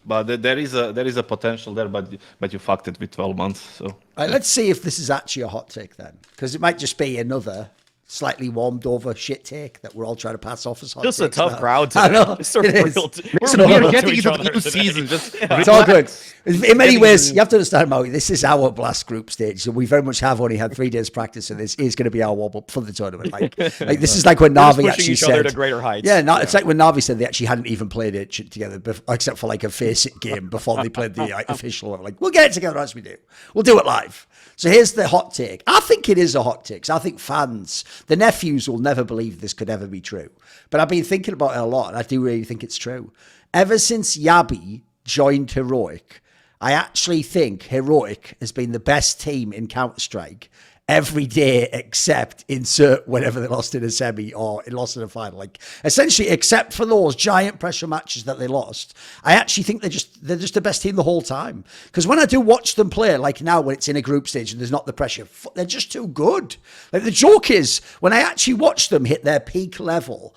But there is a potential there, but you fucked it with 12 months. So right, let's see if this is actually a hot take then, because it might just be another slightly warmed over shit take that we're all trying to pass off as hot Just a takes tough now. crowd today. I know, Just a it is. real We're to getting each into other the new today. season. Just It's all good. In many Getting ways, into- you have to understand, Maui, this is our blast group stage. So we very much have only had 3 days practice, and this is going to be our warm-up for the tournament. Like this is like when We're just Navi pushing actually each other said... to greater heights. Yeah, no, it's like when Navi said they actually hadn't even played it together, except for like a face it game before they played the official one. Like, we'll get it together as we do. We'll do it live. So here's the hot take. I think it is a hot take. I think fans, the nephews, will never believe this could ever be true. But I've been thinking about it a lot, and I do really think it's true. Ever since Jabbi joined Heroic, I actually think Heroic has been the best team in Counter-Strike every day except insert whenever they lost in a semi or lost in a final. Like essentially, except for those giant pressure matches that they lost, I actually think they're just the best team the whole time. Because when I do watch them play, like now when it's in a group stage and there's not the pressure, they're just too good. Like the joke is when I actually watch them hit their peak level,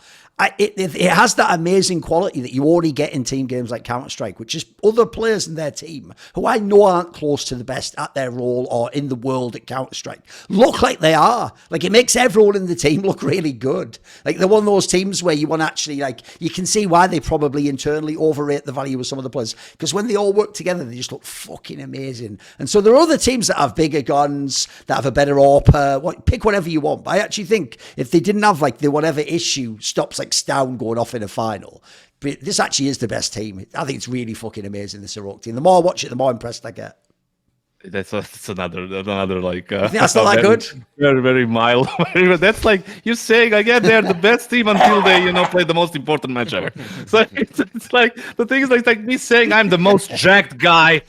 it has that amazing quality that you only get in team games like Counter-Strike, which is other players in their team who I know aren't close to the best at their role or in the world at Counter-Strike look like they are. Like it makes everyone in the team look really good. Like they're one of those teams where you want to actually, like, you can see why they probably internally overrate the value of some of the players, because when they all work together, they just look fucking amazing. And so there are other teams that have bigger guns, that have a better AWP, pick whatever you want. But I actually think if they didn't have like the whatever issue stops like Stown going off in a final, but this actually is the best team. I think it's really fucking amazing, this Heroic team. The more I watch it, the more impressed I get. that's another like. You think that's not that good? Very, very mild. That's like you're saying again. They're the best team until they play the most important match ever. So it's like the thing is like me saying I'm the most jacked guy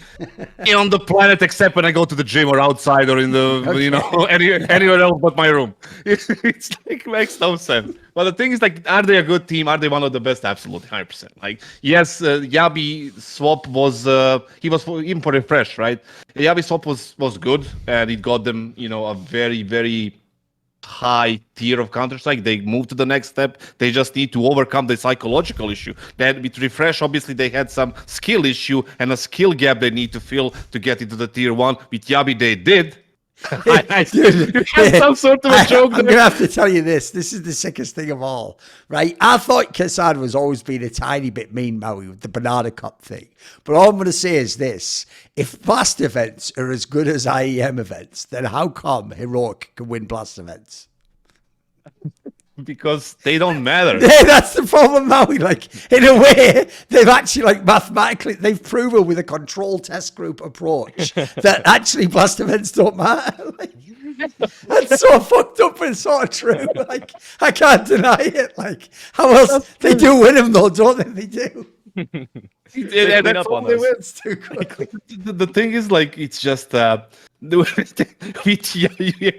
on the planet except when I go to the gym or outside or in the anywhere else but my room. It's like makes no sense. But the thing is, like, are they a good team? Are they one of the best? Absolutely, 100%. Like, yes, Jabbi swap was he was even for refresh, right? Jabbi swap was good, and it got them, a very, very high tier of Counter-Strike. They moved to the next step. They just need to overcome the psychological issue. Then with refresh, obviously, they had some skill issue and a skill gap they need to fill to get into the tier 1. With Jabbi, they did. Dude, some sort of a joke. I'm gonna have to tell you this. This is the sickest thing of all, right? I thought kassad was always been a tiny bit mean, Maui, with the banana cup thing. But all I'm gonna say is this: if blast events are as good as IEM events, then how come Heroic can win blast events? Because they don't matter. Yeah, that's the problem, Maui. Like, in a way, they've actually, like, mathematically, they've proven with a control test group approach that actually blast events don't matter. Like, that's so fucked up and so true. Like, I can't deny it. Like, how else? They do win them, though, don't they? They do. Yeah, that's all they win. It's too quickly. The thing is, like, it's just like I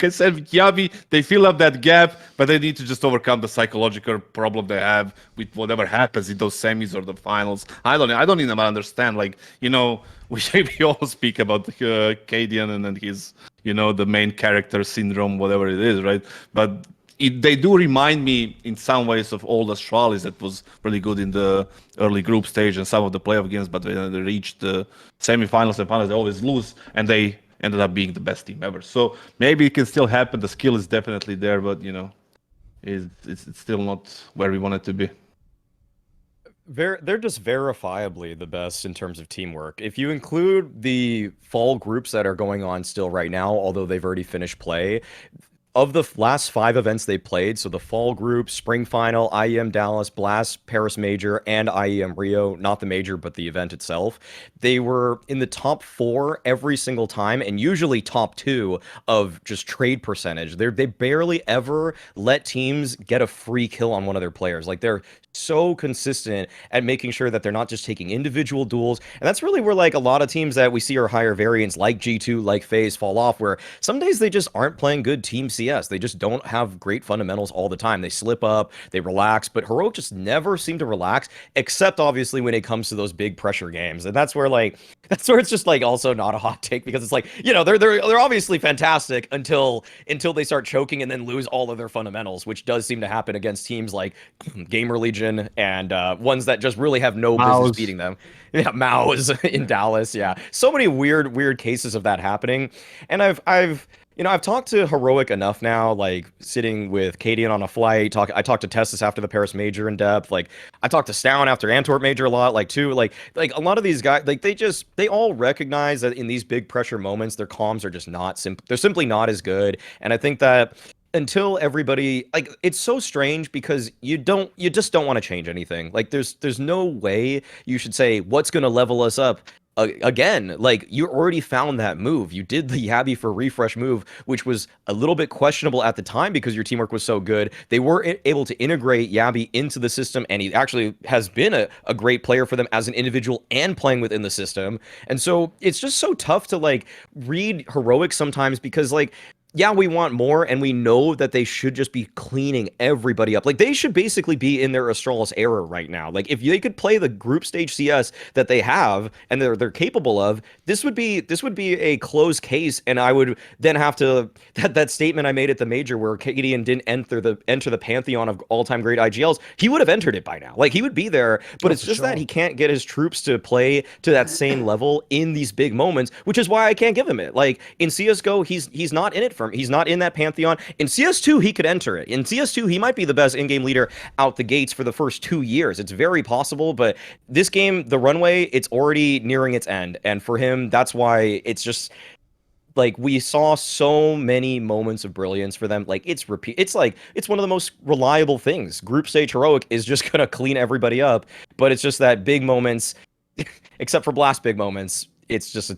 said, with Jabbi, they fill up that gap, but they need to just overcome the psychological problem they have with whatever happens in those semis or the finals. I don't even understand. Like, we all speak about Cadian and his, the main character syndrome, whatever it is, right? But they do remind me in some ways of old Astralis that was really good in the early group stage and some of the playoff games, but when they reached the semifinals and finals, they always lose, and they ended up being the best team ever. So maybe it can still happen. The skill is definitely there, but it's still not where we want it to be. They're just verifiably the best in terms of teamwork. If you include the fall groups that are going on still right now, although they've already finished play, of the last 5 events they played, so the fall group, spring final, IEM Dallas, Blast, Paris Major, and IEM Rio, not the major, but the event itself, they were in the top 4 every single time, and usually top 2 of just trade percentage. They barely ever let teams get a free kill on one of their players. Like, they're so consistent at making sure that they're not just taking individual duels. And that's really where, like, a lot of teams that we see are higher variants, like G2, like FaZe, fall off, where some days they just aren't playing good team CS. They just don't have great fundamentals all the time. They slip up, they relax, but Heroic just never seem to relax, except obviously when it comes to those big pressure games. And that's where it's just, like, also not a hot take, because it's like, they're obviously fantastic until they start choking and then lose all of their fundamentals, which does seem to happen against teams like Gamer Legion and ones that just really have no business beating them. Yeah, Maus in Dallas. Yeah, so many weird cases of that happening. And I've I've talked to Heroic enough now, like sitting with Cadian on a flight. I talked to Tessus after the Paris Major in depth. Like I talked to Stown after Antwerp Major a lot. Like too, like a lot of these guys, like they all recognize that in these big pressure moments, their comms are just not they're simply not as good. And I think that until everybody, like, it's so strange because you just don't want to change anything. Like there's no way you should say what's going to level us up again. Like, you already found that move. You did the Yabbi for refresh move, which was a little bit questionable at the time because your teamwork was so good. They were able to integrate Yabbi into the system, and he actually has been a great player for them as an individual and playing within the system. And so it's just so tough to like read Heroic sometimes because, like, yeah, we want more, and we know that they should just be cleaning everybody up. Like, they should basically be in their Astralis era right now. Like, if they could play the group stage CS that they have and they're capable of, this would be a closed case. And I would then have to that statement I made at the major where Cadian didn't enter the pantheon of all-time great IGLs. He would have entered it by now. Like, he would be there, but it's just that he can't get his troops to play to that same level in these big moments, which is why I can't give him it. Like, in CS:GO, he's not in it. He's not in that pantheon. In CS2, he could enter it. In CS2, he might be the best in-game leader out the gates for the first 2 years. It's very possible, but this game, the runway, it's already nearing its end. And for him, that's why it's just like we saw so many moments of brilliance for them. Like, it's one of the most reliable things. Group stage Heroic is just gonna clean everybody up, but it's just that big moments, except for Blast big moments, it's just a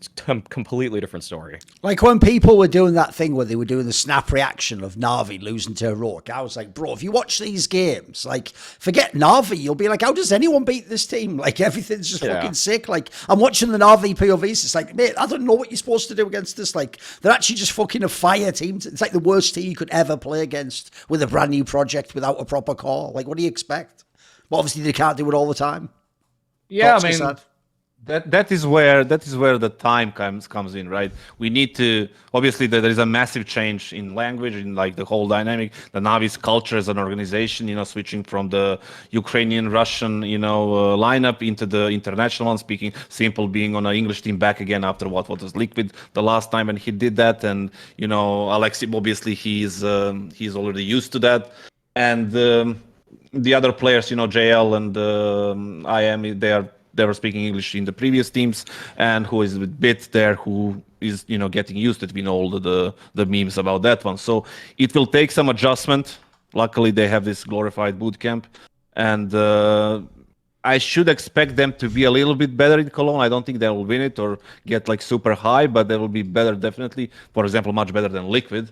completely different story. Like when people were doing that thing where they were doing the snap reaction of Na'Vi losing to Heroic, I was like, bro, if you watch these games, like, forget Na'Vi, you'll be like, how does anyone beat this team? Like, everything's just fucking sick. Like, I'm watching the Na'Vi POVs, it's like, mate, I don't know what you're supposed to do against this. Like, they're actually just fucking a fire team. It's like the worst team you could ever play against with a brand new project without a proper core. Like, what do you expect? Well, obviously they can't do it all the time. Yeah, I mean, that is where the time comes in, right? We need to, obviously there is a massive change in language, in like the whole dynamic, the Navi's culture as an organization, switching from the Ukrainian, Russian, lineup into the international one, speaking simple, being on an English team back again after what was Liquid the last time when he did that. And Alexi, obviously he's already used to that. And the other players, JL and IEM, they were speaking English in the previous teams, and who is with Bit there, who is getting used to it. We know all the memes about that one. So it will take some adjustment. Luckily, they have this glorified boot camp, and I should expect them to be a little bit better in Cologne. I don't think they will win it or get like super high, but they will be better definitely. For example, much better than Liquid.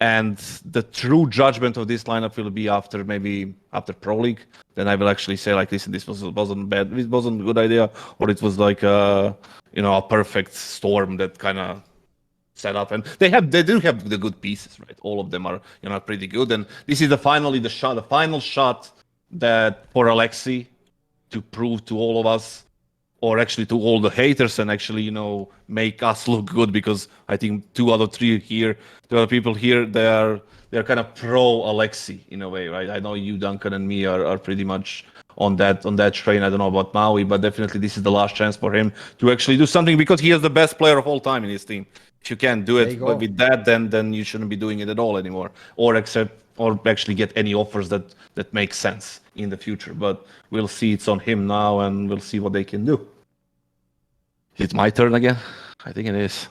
And the true judgment of this lineup will be after Pro League. Then I will actually say like, listen, this wasn't bad. This wasn't a good idea, or it was like a perfect storm that kind of set up. And they do have the good pieces, right? All of them are pretty good. And this is the final shot that for Alexi to prove to all of us, or actually to all the haters, and actually, make us look good, because I think 2 out of 3 here, the other people here, they're kind of pro Alexi in a way, right? I know you, Duncan, and me are pretty much on that train. I don't know about Maui, but definitely this is the last chance for him to actually do something, because he is the best player of all time in his team. If you can't do it with that, then you shouldn't be doing it at all anymore, or actually get any offers that make sense in the future. But we'll see. It's on him now, and we'll see what they can do. It's my turn again? I think it is.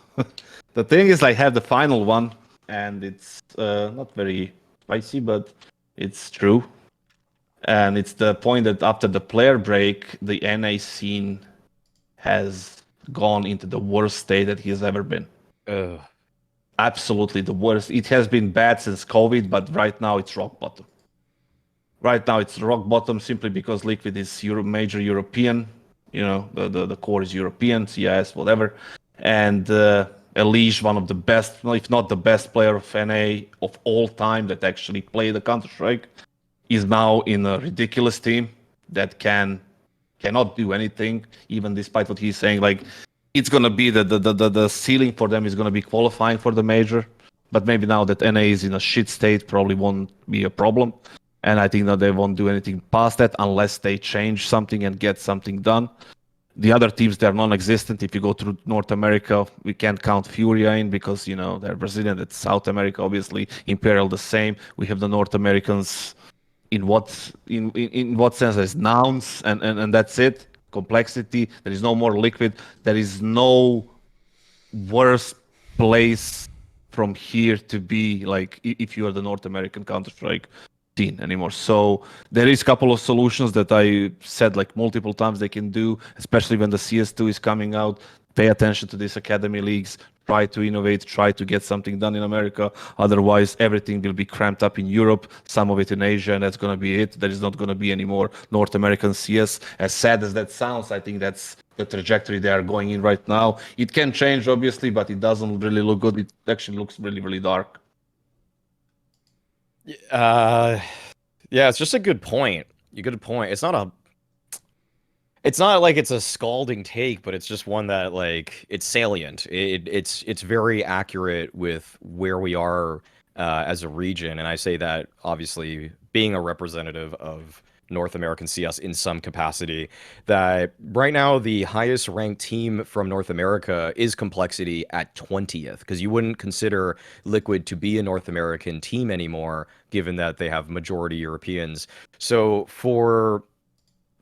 The thing is, I have the final one, and it's not very spicy, but it's true. And it's the point that after the player break, the NA scene has gone into the worst state that he has ever been. Absolutely the worst. It has been bad since COVID, but right now it's rock bottom. Right now it's rock bottom simply because Liquid is major European. The core is European, CIS, whatever. And Elige, one of the best, if not the best player of NA of all time that actually played the Counter-Strike, is now in a ridiculous team that cannot do anything, even despite what he's saying. Like, it's gonna be the ceiling for them is gonna be qualifying for the major, but maybe now that NA is in a shit state, probably won't be a problem. And I think that they won't do anything past that unless they change something and get something done. The other teams, they're non-existent. If you go through North America, we can't count Furia in because, they're Brazilian. That's South America, obviously. Imperial, the same. We have the North Americans in what sense as nouns, and that's it. Complexity. There is no more Liquid. There is no worse place from here to be, like, if you are the North American Counter-Strike scene anymore. So there is a couple of solutions that I said like multiple times they can do, especially when the CS2 is coming out. Pay attention to these academy leagues, try to innovate, try to get something done in America. Otherwise, everything will be cramped up in Europe, some of it in Asia, and that's going to be it. There is not going to be any more North American CS. As sad as that sounds, I think that's the trajectory they are going in right now. It can change, obviously, but it doesn't really look good. It actually looks really, really dark. Yeah, it's just a good point. It's not like it's a scalding take, but it's just one that, like, it's salient. It's very accurate with where we are as a region, and I say that obviously being a representative of North American CS in some capacity, that right now the highest ranked team from North America is Complexity at 20th, because you wouldn't consider Liquid to be a North American team anymore, given that they have majority Europeans. So for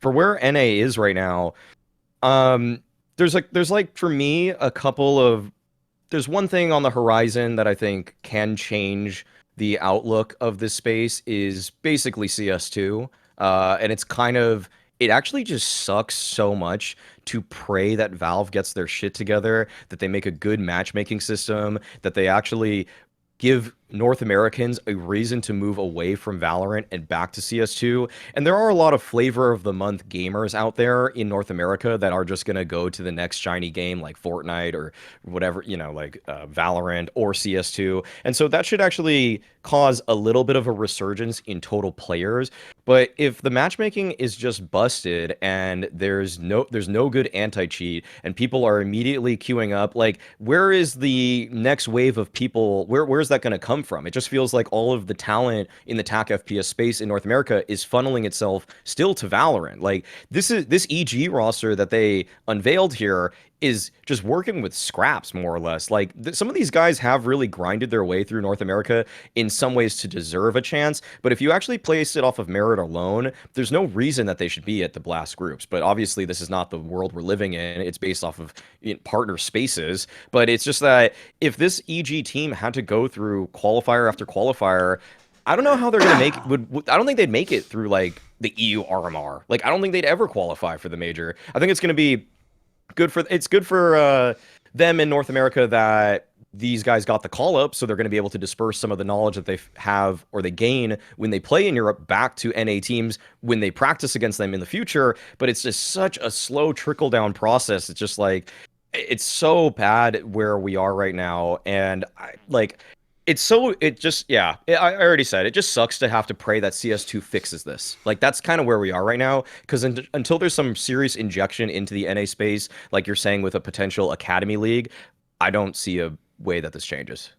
where NA is right now, there's like for me there's one thing on the horizon that I think can change the outlook of this space is basically CS2. And it actually just sucks so much to pray that Valve gets their shit together, that they make a good matchmaking system, that they actually give North Americans a reason to move away from Valorant and back to CS2. And there are a lot of flavor of the month gamers out there in North America that are just going to go to the next shiny game like Fortnite or whatever, like Valorant or CS2. And so that should actually cause a little bit of a resurgence in total players. But if the matchmaking is just busted and there's no good anti-cheat and people are immediately queuing up, like, where is the next wave of people? Where's that going to come from? It just feels like all of the talent in the TAC FPS space in North America is funneling itself still to Valorant. Like, this EG roster that they unveiled here is just working with scraps, more or less. Like, some of these guys have really grinded their way through North America in some ways to deserve a chance, but if you actually place it off of merit alone, there's no reason that they should be at the Blast groups. But obviously this is not the world we're living in. It's based off of partner spaces, but it's just that if this EG team had to go through qualifier after qualifier, I don't know how they're going to make it. I don't think they'd make it through, like, the EU RMR. Like, I don't think they'd ever qualify for the major. I think it's going to be good for them in North America that these guys got the call up, so they're going to be able to disperse some of the knowledge that they have or they gain when they play in Europe back to NA teams when they practice against them in the future. But it's just such a slow trickle down process. It's just like, it's so bad where we are right now, and I already said it just sucks to have to pray that CS2 fixes this. Like, that's kind of where we are right now, because until there's some serious injection into the NA space, like you're saying with a potential academy league, I don't see a way that this changes.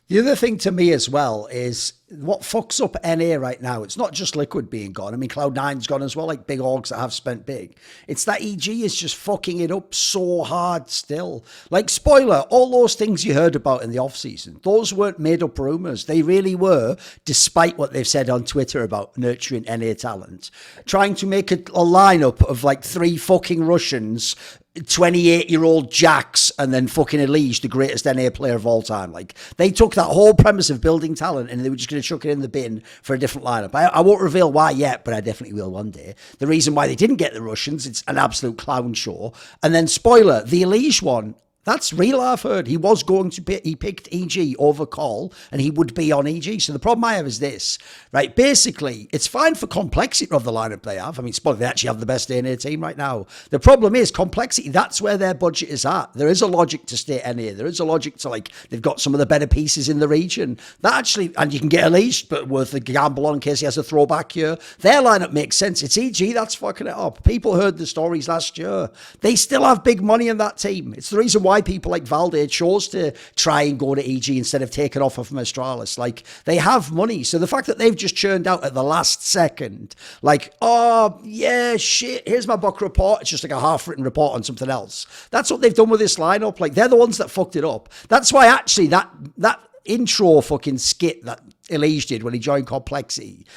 The other thing to me as well is what fucks up NA right now. It's not just Liquid being gone. I mean, Cloud9's gone as well, like big orgs that have spent big. It's that EG is just fucking it up so hard still. Like, spoiler, all those things you heard about in the off-season, those weren't made up rumors. They really were, despite what they've said on Twitter about nurturing NA talent. Trying to make a lineup of like 3 fucking Russians, 28-year-old Jax, and then fucking Elise, the greatest NA player of all time. Like, they took that whole premise of building talent and they were just going to chuck it in the bin for a different lineup. I won't reveal why yet, but I definitely will one day. The reason why they didn't get the Russians, it's an absolute clown show. And then, spoiler, the Elise one, that's real, I've heard. He was going to he picked EG over Call, and he would be on EG. So the problem I have is this, right? Basically, it's fine for Complexity of the lineup they have. I mean, spoiler, they actually have the best NA team right now. The problem is Complexity, that's where their budget is at. There is a logic to stay NA. There is a logic to, like, they've got some of the better pieces in the region. That actually, and you can get Elise, but worth a gamble on in case he has a throwback year. Their lineup makes sense. It's EG that's fucking it up. People heard the stories last year. They still have big money in that team. It's the reason why why people like Valde chose to try and go to EG instead of taking offer from Astralis. Like, they have money. So the fact that they've just churned out at the last second, like, oh, yeah, shit, here's my book report. It's just like a half-written report on something else. That's what they've done with this lineup. Like, they're the ones that fucked it up. That's why, actually, that intro fucking skit that Elise did when he joined Complexity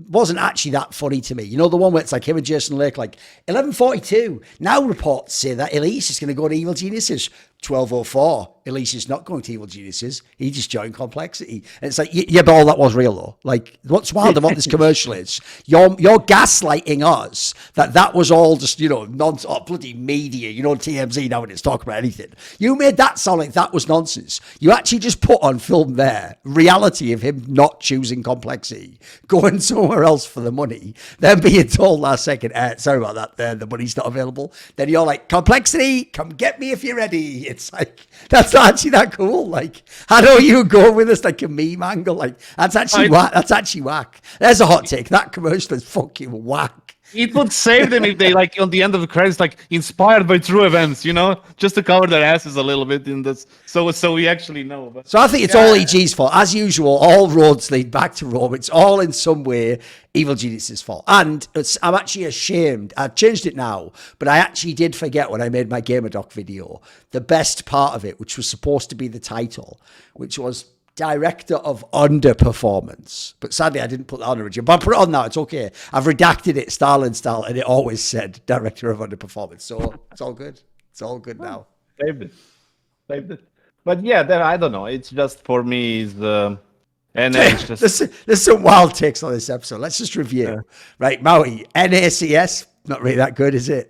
wasn't actually that funny to me. You know, the one where it's like him and Jason Lake, like 11:42. Now reports say that Elise is going to go to Evil Geniuses. 12:04. Elise is not going to Evil Geniuses. He just joined Complexity. And it's like, yeah, but all that was real though. Like, what's wild about this commercial is you're gaslighting us that was all just, you know, bloody media, you know, TMZ now when it's talking about anything. You made that sound like that was nonsense. You actually just put on film there reality of him not choosing Complexity, going somewhere else for the money, then being told last second, sorry about that, the money's not available. Then you're like, Complexity, come get me if you're ready. It's like, that's not actually that cool. Like, I know you go with us like a meme angle. Like, that's actually whack. That's actually whack. There's a hot take. That commercial is fucking whack. It would save them if they, like, on the end of the credits, like, inspired by true events, you know, just to cover their asses a little bit in this, so we actually know. But, so I think it's all EG's fault. As usual, all roads lead back to Rome. It's all in some way Evil Genius's fault. And I'm actually ashamed. I've changed it now, but I actually did forget when I made my Gamerdoc video, the best part of it, which was supposed to be the title, which was Director of Underperformance. But sadly, I didn't put that on original. But I put it on now. It's okay. I've redacted it Stalin style, and it always said Director of Underperformance. So it's all good. It's all good now. Saved it. But yeah, then I don't know. It's just, for me, is the... And it's just... there's some wild takes on this episode. Let's just review. Yeah. Right, Maui, NACS. Not really that good, is it?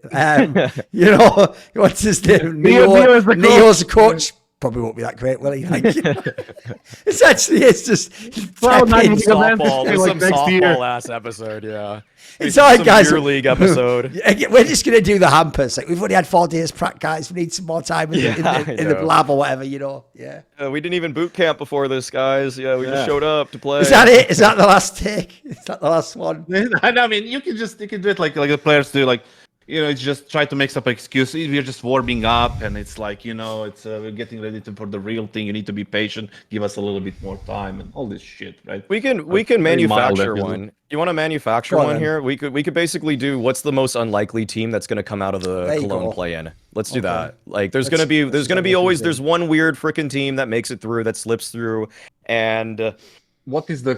You know, what's his name? Neo's a coach. Probably won't be that great, will he? Like, it's just Cloud9 softball. There's some softball ass episode, yeah. It's all right, guys. Beer league episode. We're just gonna do the hampers. Like, we've only had 4 days prac, guys. We need some more time in the lab or whatever, you know. Yeah. We didn't even boot camp before this, guys. Yeah, we just showed up to play. Is that it? Is that the last take? Is that the last one? I mean, you can do it like the players do, like. You know, it's just try to make some excuse. We're just warming up, and it's like, you know, it's we're getting ready for the real thing. You need to be patient. Give us a little bit more time, and all this shit, right? We can manufacture one. You want to manufacture one here? We could basically do what's the most unlikely team that's going to come out of the Cologne play-in. Let's do that. Like, there's gonna be always one weird freaking team that makes it through, that slips through, and what is the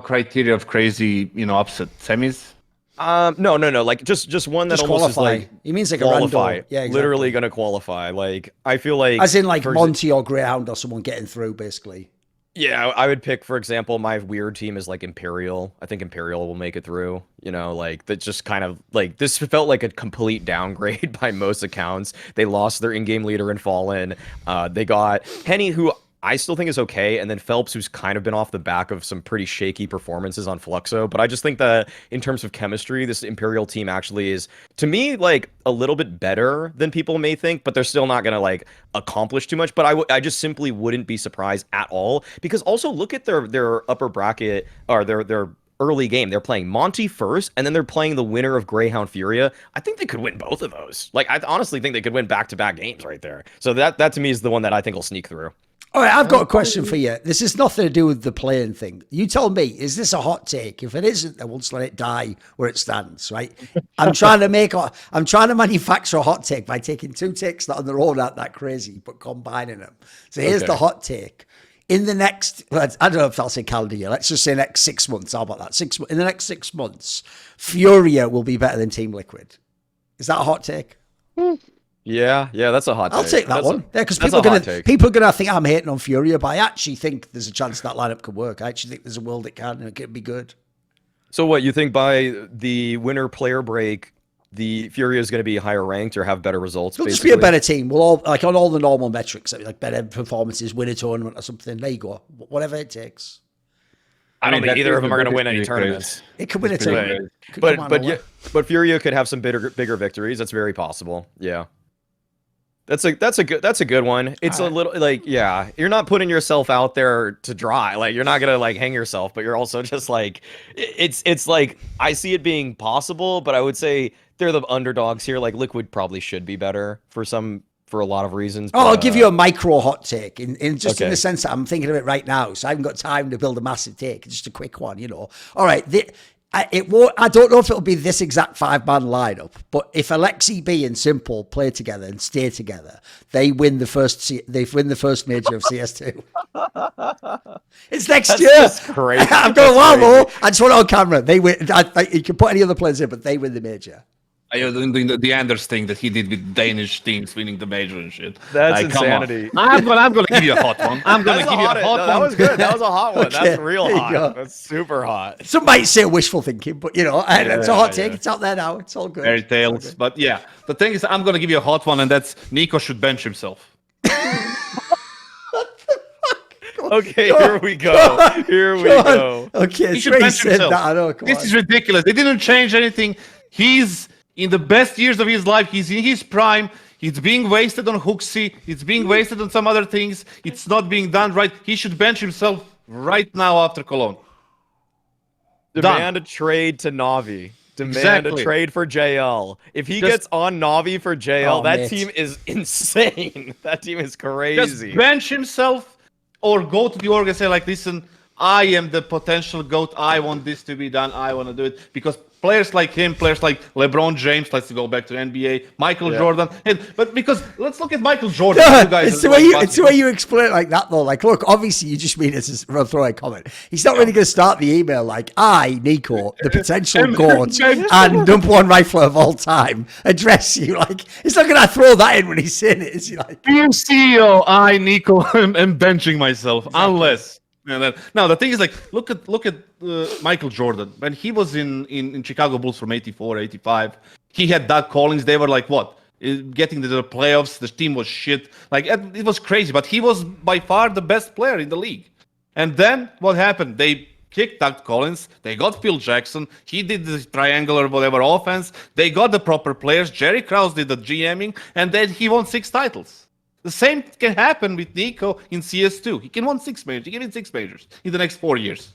criteria of crazy, you know, upset semis? No. Like just one that just almost qualify. is like He means like qualify. A random. Yeah, exactly. Literally gonna qualify. Like, I feel like, as in like Monty or Greyhound or someone getting through, basically. Yeah, I would pick, for example, my weird team is like Imperial. I think Imperial will make it through. You know, like, that just kind of like, this felt like a complete downgrade by most accounts. They lost their in-game leader in Fallen. They got Henny, who I still think is okay, and then Phelps, who's kind of been off the back of some pretty shaky performances on Fluxo. But I just think that in terms of chemistry, this Imperial team actually is, to me, like, a little bit better than people may think, but they're still not going to, like, accomplish too much. But I just simply wouldn't be surprised at all, because also look at their upper bracket, or their early game. They're playing Monty first, and then they're playing the winner of Greyhound Furia. I think they could win both of those. Like, I honestly think they could win back-to-back games right there. So that to me is the one that I think will sneak through. All right, I've got a question for you. This has nothing to do with the playing thing. You tell me, is this a hot take? If it isn't, then we'll just let it die where it stands, right? I'm trying to manufacture a hot take by taking 2 takes that on their own aren't that crazy, but combining them. So here's the hot take. In the next, I don't know if I'll say calendar year, let's just say next 6 months. How about that? In the next 6 months, Furia will be better than Team Liquid. Is that a hot take? Yeah, that's a hot take. I'll take that one. Yeah, because people are gonna think I'm hating on Furia, but I actually think there's a chance that lineup could work. I actually think there's a world it can, and it could be good. So what, you think by the winner player break, the Furia is going to be higher ranked or have better results? It'll just be a better team. We'll all, like, on all the normal metrics, like better performances, win a tournament or something. There you go. Whatever it takes. I don't think either of them are going to win any tournaments. It could win a tournament. But Furia could have some bigger victories. That's very possible. Yeah. That's a good one. It's a little like, yeah, you're not putting yourself out there to dry. Like, you're not gonna like hang yourself, but you're also just like, it's like, I see it being possible, but I would say they're the underdogs here. Like, Liquid probably should be better for some for a lot of reasons. Oh, but, I'll give you a micro hot take in just in Okay. the sense that I'm thinking of it right now, so I haven't got time to build a massive take. Just a quick one, you know. All right, it won't. I don't know if it'll be this exact 5-man lineup, but if Alexi B and Simple play together and stay together, they win the first. They win the first major of CS2. It's next year. just crazy. I'm going wow, I just want it on camera. They win. You can put any other players in, but they win the major. Are you doing the Anders thing that he did with Danish teams winning the major and shit? That's Like, come on. insanity. I'm gonna give you a hot one. I'm gonna give you a hot one. That was good. That was a hot one. Okay, That's real there you hot. go. That's super hot. Some might say wishful thinking, but you know, it's a hot take. yeah. It's out there now. It's all good. Fairy tales. But yeah, the thing is, I'm gonna give you a hot one, and that's NiKo should bench himself. Okay, here we go. Here we go. Okay, He it's should great bench said himself. that. I know. Come This on. is ridiculous. They didn't change anything. He's in the best years of his life. He's in his prime. It's being wasted on Hooksy. It's being wasted on some other things. It's not being done right. He should bench himself right now after Cologne. Demand a trade to Navi. Demand Exactly. a trade for JL. If he Just- gets on Navi for JL, Oh, that mate. team is insane. That team is Just crazy. bench himself or go to the org and say, like, listen, I am the potential GOAT. I want this to be done. I want to do it. Because players like him, players like LeBron James, let's go back to NBA, Michael Jordan. But because let's look at Michael Jordan. You guys It's the are way like you. basketball. It's the way you explain it like that, though. Like, look, obviously, you just mean it as a throwaway comment. He's not really going to start the email like, "I, NiKo, the potential goat and #1 rifler of all time, address you." Like, he's not going to throw that in when he's saying it, is he? Like, Dear CEO, I, NiKo, am benching myself. Unless. Now the thing is, like, look at Michael Jordan when he was in Chicago Bulls from '84, '85. He had Doug Collins. They were like what, getting to the playoffs. The team was shit. Like, it was crazy. But he was by far the best player in the league. And then what happened? They kicked Doug Collins. They got Phil Jackson. He did the triangular whatever offense. They got the proper players. Jerry Krause did the GMing, and then he won 6 titles. The same can happen with NiKo in CS2. He can win 6 majors. He can win 6 majors in the next 4 years.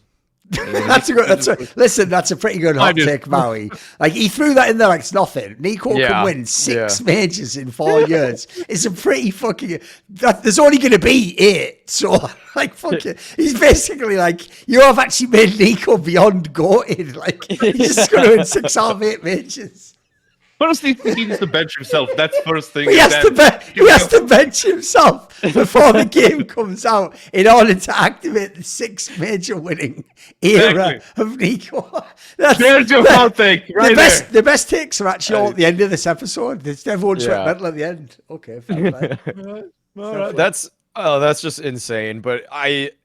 that's a good. Listen, that's a pretty good hot take, Maui. Like, he threw that in there like it's nothing. NiKo can Yeah, win 6 majors in 4 years. It's a pretty fucking. There's only going to be 8. So, like, fuck it. He's basically like, you have actually made NiKo beyond goated. Like, he's just going to win 6 out of 8 majors. First, he needs to bench himself. That's first thing. He has to bench himself before the game comes out in order to activate the 6 major winning era of NiKo. There's your hot take right there. The best takes are actually all at the end of this episode. Everyone went mental at the end. Okay, fair play. That's just insane. But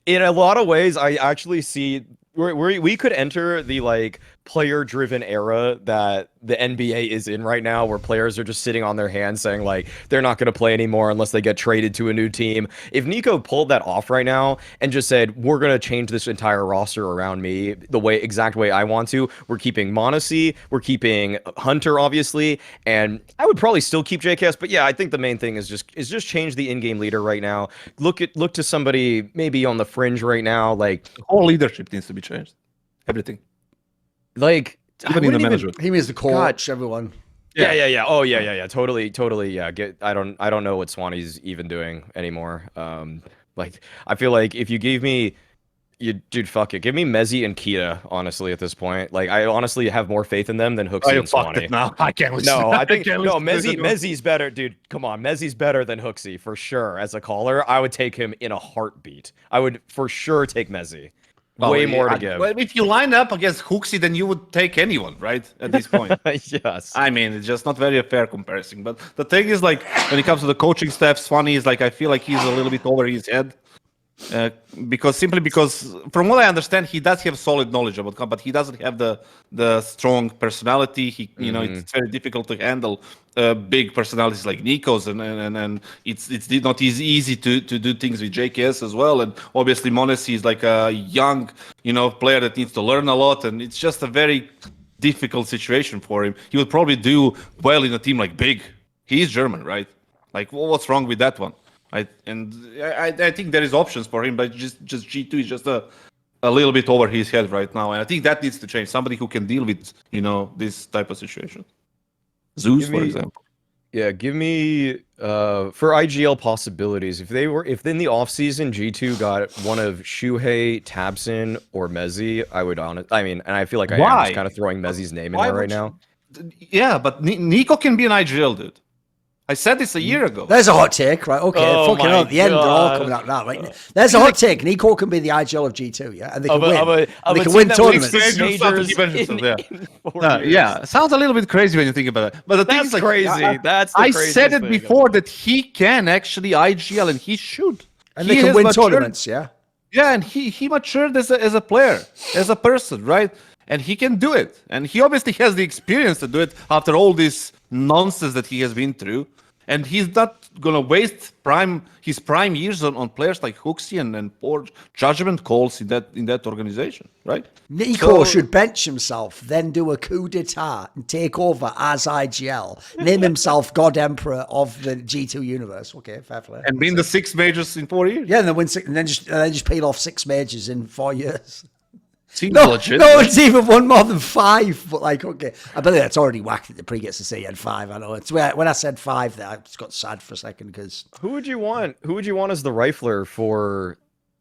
in a lot of ways, I actually see we could enter the like player-driven era that the NBA is in right now, where players are just sitting on their hands saying like they're not going to play anymore unless they get traded to a new team. If NiKo pulled that off right now and just said, we're going to change this entire roster around me the exact way I want to, we're keeping mezii, we're keeping Hunter, obviously, and I would probably still keep JKS, but yeah, I think the main thing is just change the in-game leader right now. Look to somebody maybe on the fringe right now, like Whole leadership needs to be changed. Everything. Like, Even in the management. He means the coach, everyone. Yeah. Oh, yeah. Totally. Yeah. I don't know what Swanee's even doing anymore. Like, I feel like if you gave me, dude, fuck it. Give me mezii and Kita, honestly, at this point. Like, I honestly have more faith in them than Hooksy and Swanee. Now I can't listen. No, I think can't no. listen to Mezii's better, dude. Come on, Mezii's better than Hooksy for sure. As a caller, I would take him in a heartbeat. I would for sure take mezii. Way more to give. Well, if you line up against Hooksy, then you would take anyone, right? At this point. Yes. I mean, it's just not very a fair comparison. But the thing is, like, when it comes to the coaching staff, Swanee is like, I feel like he's a little bit over his head. Because from what I understand, he does have solid knowledge about combat, but he doesn't have the strong personality. It's very difficult to handle big personalities like NiKo's, and it's not easy to do things with JKS as well. And obviously, mezii is like a young player that needs to learn a lot, and it's just a very difficult situation for him. He would probably do well in a team like Big. He is German, right? Like, what's wrong with that one? I think there is options for him, but just G2 is just a little bit over his head right now, and I think that needs to change. Somebody who can deal with this type of situation. Zeus, for example. Yeah, give me for IGL possibilities. If in the offseason G2 got one of Shuhei, Tabson, or mezii, I would I mean, and I feel like I am just kind of throwing mezii's name in there right now. Yeah, but NiKo can be an IGL, dude. I said this a year ago. There's a hot take, right? Okay, fucking hell, at the end, they're all coming out now, right? There's a hot take. NiKo can be the IGL of G2, yeah? And they can win. They can win tournaments. Yeah, sounds a little bit crazy when you think about it. But the thing is, like, crazy. I said it before that he can actually IGL and he should. And they can win tournaments, yeah? Yeah, and he matured as a player, as a person, right? And he can do it. And he obviously has the experience to do it after all this nonsense that he has been through. And he's not going to waste his prime years on players like HooXi and poor judgment calls in that organization, right? NiKo should bench himself, then do a coup d'etat and take over as IGL. Name himself God Emperor of the G2 universe. Okay, fair play. And win the 6 majors in 4 years. Yeah, and then win six, and then just peel off 6 majors in 4 years. Seems no, legit. No one's even won more than 5. But like, okay, I believe that's already whacked that the pre gets to say he had 5. I know it's when I said 5 that I just got sad for a second because who would you want? Who would you want as the rifler for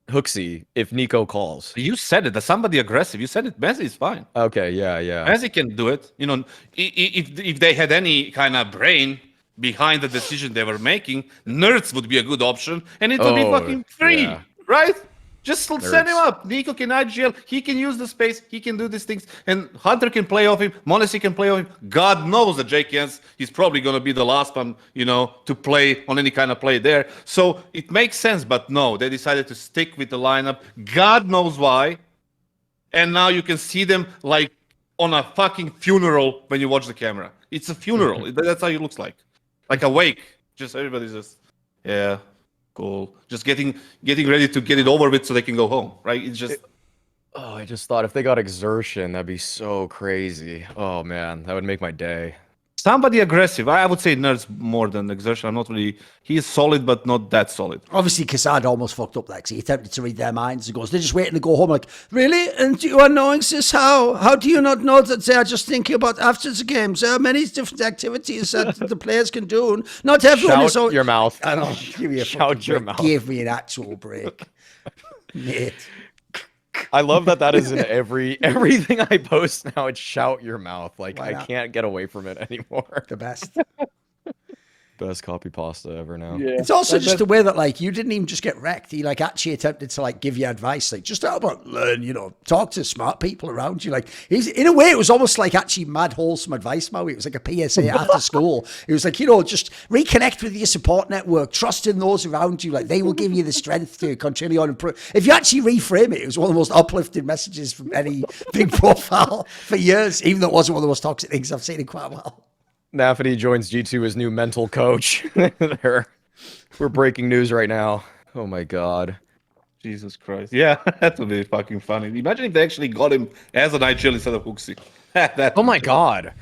HooXi if NiKo calls? You said it. That's somebody aggressive. You said it. mezii is fine. Okay, yeah. mezii can do it. You know, if they had any kind of brain behind the decision they were making, Nerds would be a good option, and it would be fucking free, right? Just set him up. NiKo can IGL. He can use the space. He can do these things. And Hunter can play off him. mauisnake can play off him. God knows that JKN's he's probably going to be the last one, you know, to play on any kind of play there. So it makes sense. But no, they decided to stick with the lineup. God knows why. And now you can see them like on a fucking funeral when you watch the camera. It's a funeral. That's how it looks like. Like a wake. Just everybody's just, yeah. Cool. Just getting ready to get it over with so they can go home, right? It's just... Oh, I just thought if they got exertion, that'd be so crazy. Oh, man, that would make my day. Somebody aggressive. I would say Nerds more than exertion. I'm not really... He's solid, but not that solid. Obviously, kassad almost fucked up, like, so he attempted to read their minds and goes, they're just waiting to go home. Like, really? And you are knowing this? How do you not know that they are just thinking about after the games? There are many different activities that the players can do. And not everyone is... Shout your mouth. I don't give me a Shout your mouth. Give me an actual break. Mate. I love that is in everything I post now. It's shout your mouth. Like, I can't get away from it anymore. The best. Best copy pasta ever now. Yeah. It's also just the way that, like, you didn't even just get wrecked. He, like, actually attempted to, like, give you advice. Like, just how about learn, you know, talk to smart people around you. Like, he's, in a way, it was almost like actually mad wholesome advice, Maui. It was like a PSA after school. It was like, you know, just reconnect with your support network. Trust in those around you. Like, they will give you the strength to continue on and improve. If you actually reframe it, it was one of the most uplifting messages from any big profile for years, even though it wasn't one of the most toxic things I've seen in quite a while. Nafany joins G2 as new mental coach. We're breaking news right now. Oh my god. Jesus Christ. Yeah, that would be fucking funny. Imagine if they actually got him as an IGL instead of HooXi. Oh my god.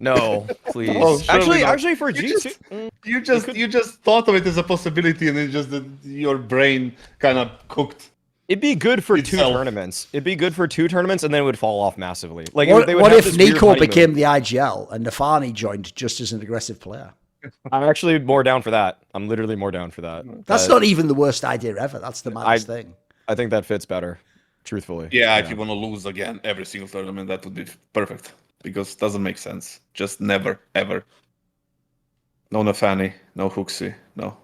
No, please. Oh, actually for G2. You just thought of it as a possibility and then just your brain kind of cooked. It'd be good for 2 tournaments. It'd be good for 2 tournaments, and then it would fall off massively. Like, what if NiKo became the IGL and Nafani joined just as an aggressive player? I'm actually more down for that. I'm literally more down for that. That's not even the worst idea ever. That's the maddest thing. I think that fits better, truthfully. Yeah, if you want to lose again every single tournament, that would be perfect. Because it doesn't make sense. Just never, ever. No Nafani, no HooXi, no.